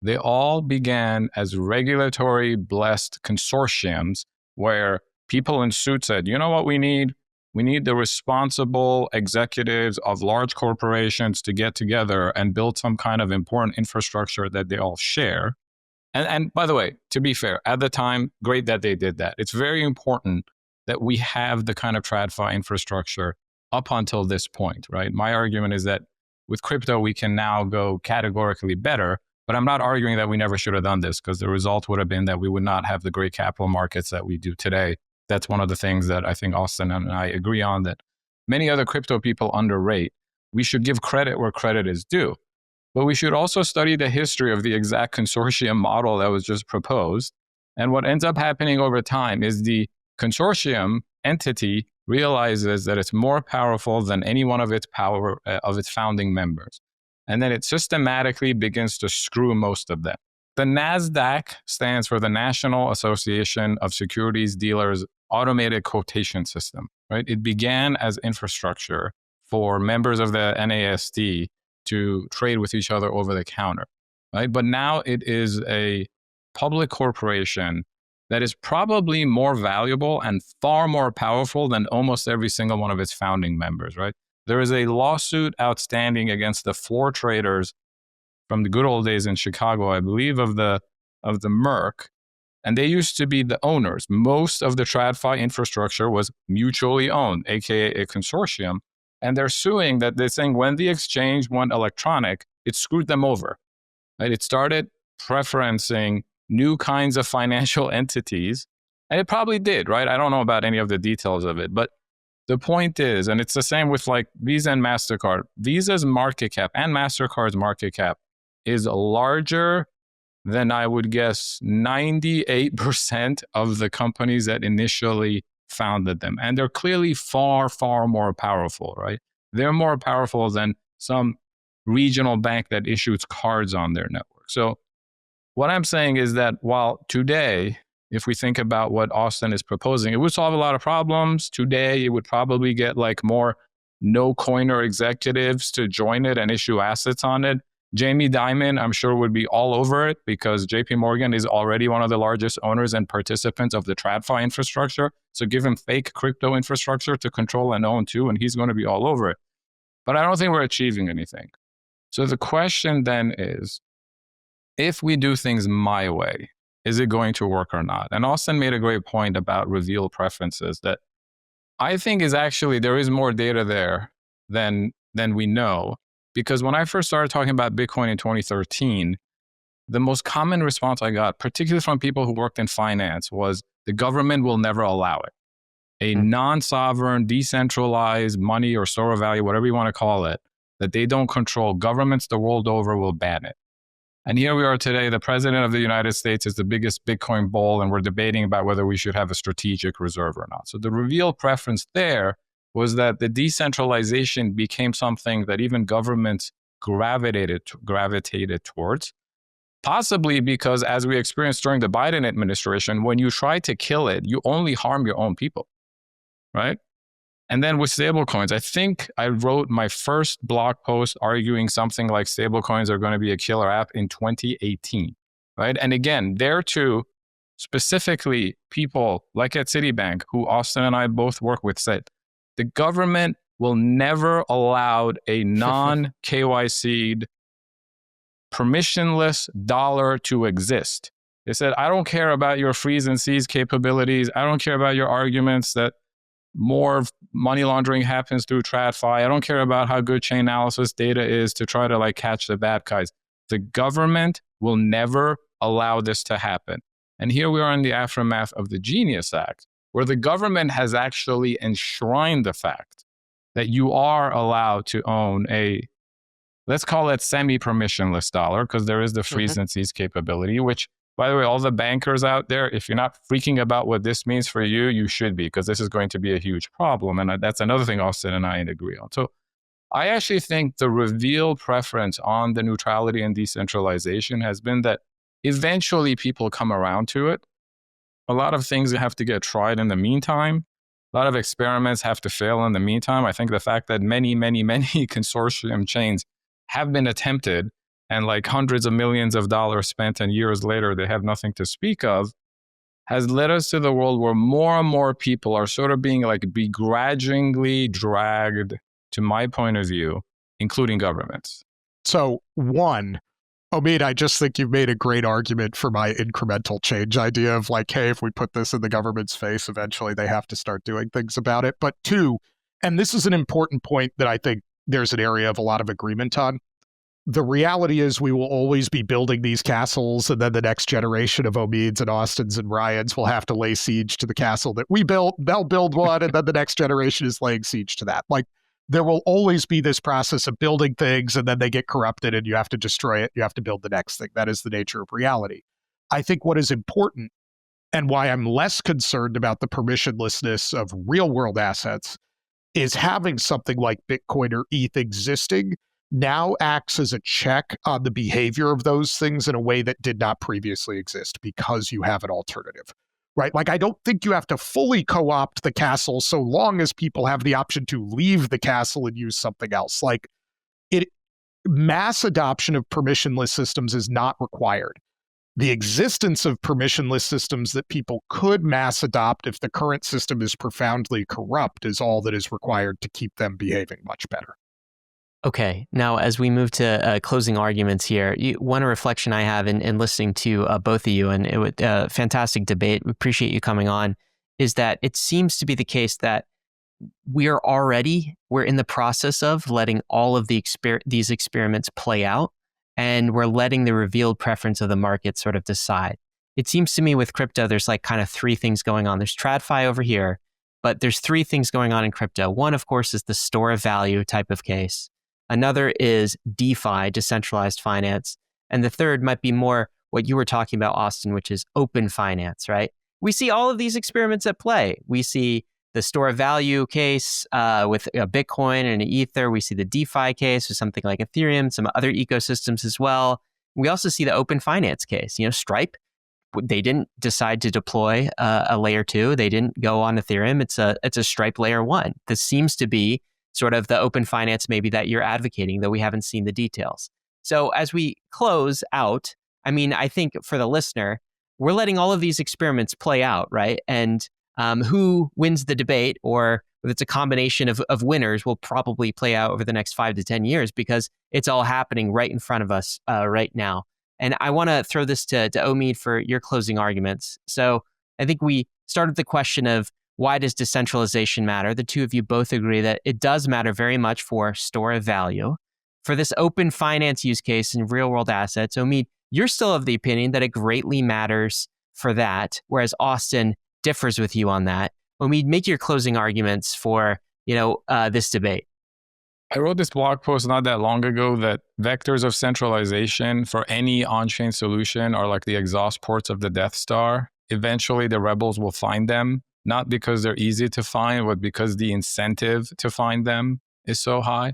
They all began as regulatory blessed consortiums where people in suits said, you know what we need? We need the responsible executives of large corporations to get together and build some kind of important infrastructure that they all share. And by the way, to be fair, at the time, great that they did that. It's very important that we have the kind of TradFi infrastructure up until this point, right? My argument is that with crypto, we can now go categorically better, but I'm not arguing that we never should have done this because the result would have been that we would not have the great capital markets that we do today. That's one of the things that I think Austin and I agree on, that many other crypto people underrate. we should give credit where credit is due. But we should also study the history of the exact consortium model that was just proposed. And what ends up happening over time is the consortium entity realizes that it's more powerful than any one of its founding members. And then it systematically begins to screw most of them. The NASDAQ stands for the National Association of Securities Dealers Automated Quotation System, right? It began as infrastructure for members of the NASD to trade with each other over the counter, right? But now it is a public corporation that is probably more valuable and far more powerful than almost every single one of its founding members, right? There is a lawsuit outstanding against the floor traders from the good old days in Chicago, I believe, of the Merck, and they used to be the owners. Most of the TradFi infrastructure was mutually owned, aka a consortium, and they're suing that they're saying when the exchange went electronic, it screwed them over. Right? It started preferencing new kinds of financial entities, and it probably did, right? I don't know about any of the details of it, but the point is, and it's the same with like Visa and MasterCard, Visa's market cap and MasterCard's market cap is larger than, I would guess, 98% of the companies that initially founded them. And they're clearly far, far more powerful, right? They're more powerful than some regional bank that issues cards on their network. So what I'm saying is that while today, if we think about what Austin is proposing, it would solve a lot of problems. Today, it would probably get like more no-coiner executives to join it and issue assets on it. Jamie Dimon, I'm sure, would be all over it because JP Morgan is already one of the largest owners and participants of the TradFi infrastructure. So give him fake crypto infrastructure to control and own too, and he's going to be all over it. But I don't think we're achieving anything. So the question then is, if we do things my way, is it going to work or not? And Austin made a great point about reveal preferences that I think is actually, there is more data there than we know. Because when I first started talking about Bitcoin in 2013, the most common response I got, particularly from people who worked in finance, was the government will never allow it. A non-sovereign, decentralized money or store of value, whatever you want to call it, that they don't control, governments the world over will ban it. And here we are today, the president of the United States is the biggest Bitcoin bull, and we're debating about whether we should have a strategic reserve or not. So the reveal preference there was that the decentralization became something that even governments gravitated towards, possibly because, as we experienced during the Biden administration, when you try to kill it, you only harm your own people, right? And then with stablecoins, I think I wrote my first blog post arguing something like stablecoins are going to be a killer app in 2018, right? And again, there too, specifically people like at Citibank, who Austin and I both work with, said, the government will never allow a non-KYC'd, permissionless dollar to exist. They said, I don't care about your freeze and seize capabilities. I don't care about your arguments that more money laundering happens through TradFi. I don't care about how good chain analysis data is to try to like catch the bad guys. The government will never allow this to happen. And here we are in the aftermath of the Genius Act, where the government has actually enshrined the fact that you are allowed to own a, let's call it semi-permissionless dollar, because there is the freeze and seize capability, which, by the way, all the bankers out there, if you're not freaking about what this means for you, you should be, because this is going to be a huge problem. And that's another thing Austin and I agree on. So I actually think the revealed preference on the neutrality and decentralization has been that eventually people come around to it. A lot of things have to get tried in the meantime. A lot of experiments have to fail in the meantime. I think the fact that many, many, many consortium chains have been attempted and like hundreds of millions of dollars spent and years later, they have nothing to speak of, has led us to the world where more and more people are sort of being like begrudgingly dragged, to my point of view, including governments. So one, Omid, I just think you've made a great argument for my incremental change idea of like, hey, if we put this in the government's face, eventually they have to start doing things about it. But two, and this is an important point that I think there's an area of a lot of agreement on. The reality is we will always be building these castles, and then the next generation of Omids and Austins and Ryans will have to lay siege to the castle that we built. They'll build one, and then the next generation is laying siege to that. Like, there will always be this process of building things and then they get corrupted and you have to destroy it. You have to build the next thing. That is the nature of reality. I think what is important and why I'm less concerned about the permissionlessness of real world assets is having something like Bitcoin or ETH existing now acts as a check on the behavior of those things in a way that did not previously exist because you have an alternative, right? Like, I don't think you have to fully co-opt the castle so long as people have the option to leave the castle and use something else. Like, mass adoption of permissionless systems is not required. The existence of permissionless systems that people could mass adopt if the current system is profoundly corrupt is all that is required to keep them behaving much better. Okay, now as we move to closing arguments here, one reflection I have in listening to both of you, and it was a fantastic debate, we appreciate you coming on, is that it seems to be the case that we're in the process of letting all of these experiments play out, and we're letting the revealed preference of the market sort of decide. It seems to me with crypto, there's like kind of three things going on. There's TradFi over here, but there's three things going on in crypto. One, of course, is the store of value type of case. Another is DeFi, decentralized finance. And the third might be more what you were talking about, Austin, which is open finance, right? We see all of these experiments at play. We see the store of value case with Bitcoin and Ether. We see the DeFi case with something like Ethereum, some other ecosystems as well. We also see the open finance case. Stripe, they didn't decide to deploy a layer 2. They didn't go on Ethereum. It's a Stripe layer 1. This seems to be sort of the open finance maybe that you're advocating, though we haven't seen the details. So as we close out, I think for the listener, we're letting all of these experiments play out, right? And who wins the debate, or if it's a combination of winners, will probably play out over the next 5 to 10 years because it's all happening right in front of us right now. And I want to throw this to Omid for your closing arguments. So I think we started the question of, why does decentralization matter? The two of you both agree that it does matter very much for store of value. For this open finance use case in real world assets, Omid, you're still of the opinion that it greatly matters for that, whereas Austin differs with you on that. Omid, make your closing arguments for this debate. I wrote this blog post not that long ago that vectors of centralization for any on-chain solution are like the exhaust ports of the Death Star. Eventually, the rebels will find them. Not because they're easy to find, but because the incentive to find them is so high.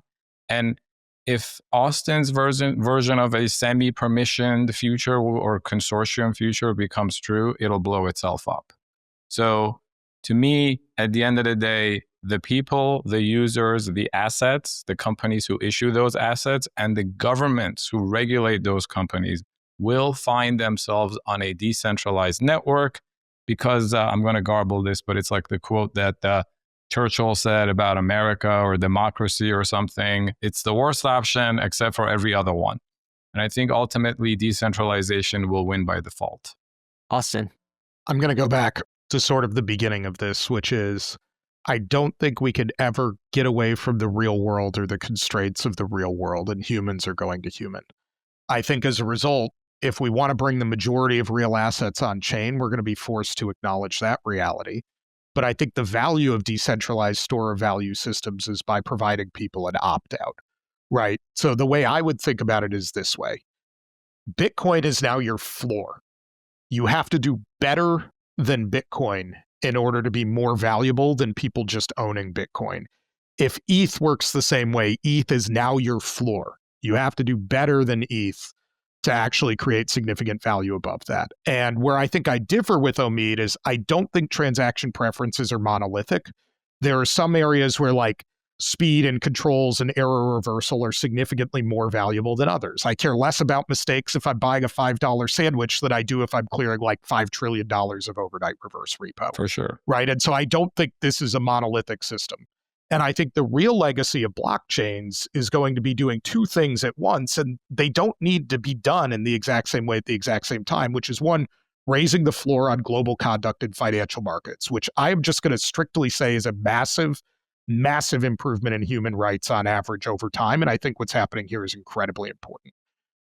And if Austin's version of a semi-permissioned future or consortium future becomes true, it'll blow itself up. So to me, at the end of the day, the people, the users, the assets, the companies who issue those assets, and the governments who regulate those companies will find themselves on a decentralized network. Because I'm going to garble this, but it's like the quote that Churchill said about America or democracy or something. It's the worst option except for every other one. And I think ultimately decentralization will win by default. Austin. I'm going to go back to sort of the beginning of this, which is I don't think we could ever get away from the real world or the constraints of the real world, and humans are going to human. I think as a result, if we want to bring the majority of real assets on chain, we're going to be forced to acknowledge that reality. But I think the value of decentralized store of value systems is by providing people an opt-out, right? So the way I would think about it is this way. Bitcoin is now your floor. You have to do better than Bitcoin in order to be more valuable than people just owning Bitcoin. If ETH works the same way, ETH is now your floor. You have to do better than ETH to actually create significant value above that. And where I think I differ with Omid is I don't think transaction preferences are monolithic. There are some areas where like speed and controls and error reversal are significantly more valuable than others. I care less about mistakes if I'm buying a $5 sandwich than I do if I'm clearing like $5 trillion of overnight reverse repo. For sure. Right. And so I don't think this is a monolithic system. And I think the real legacy of blockchains is going to be doing two things at once, and they don't need to be done in the exact same way at the exact same time, which is one, raising the floor on global conduct in financial markets, which I'm just going to strictly say is a massive, massive improvement in human rights on average over time. And I think what's happening here is incredibly important.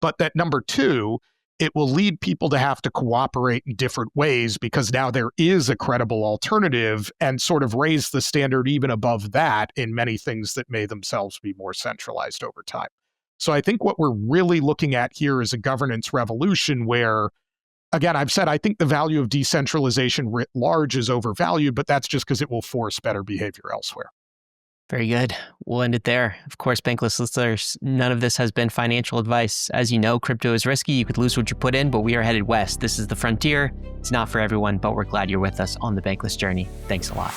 But that number two it will lead people to have to cooperate in different ways because now there is a credible alternative, and sort of raise the standard even above that in many things that may themselves be more centralized over time. So I think what we're really looking at here is a governance revolution where, again, I've said I think the value of decentralization writ large is overvalued, but that's just because it will force better behavior elsewhere. Very good. We'll end it there. Of course, Bankless listeners, none of this has been financial advice. As you know, crypto is risky. You could lose what you put in, but we are headed west. This is the frontier. It's not for everyone, but we're glad you're with us on the Bankless journey. Thanks a lot.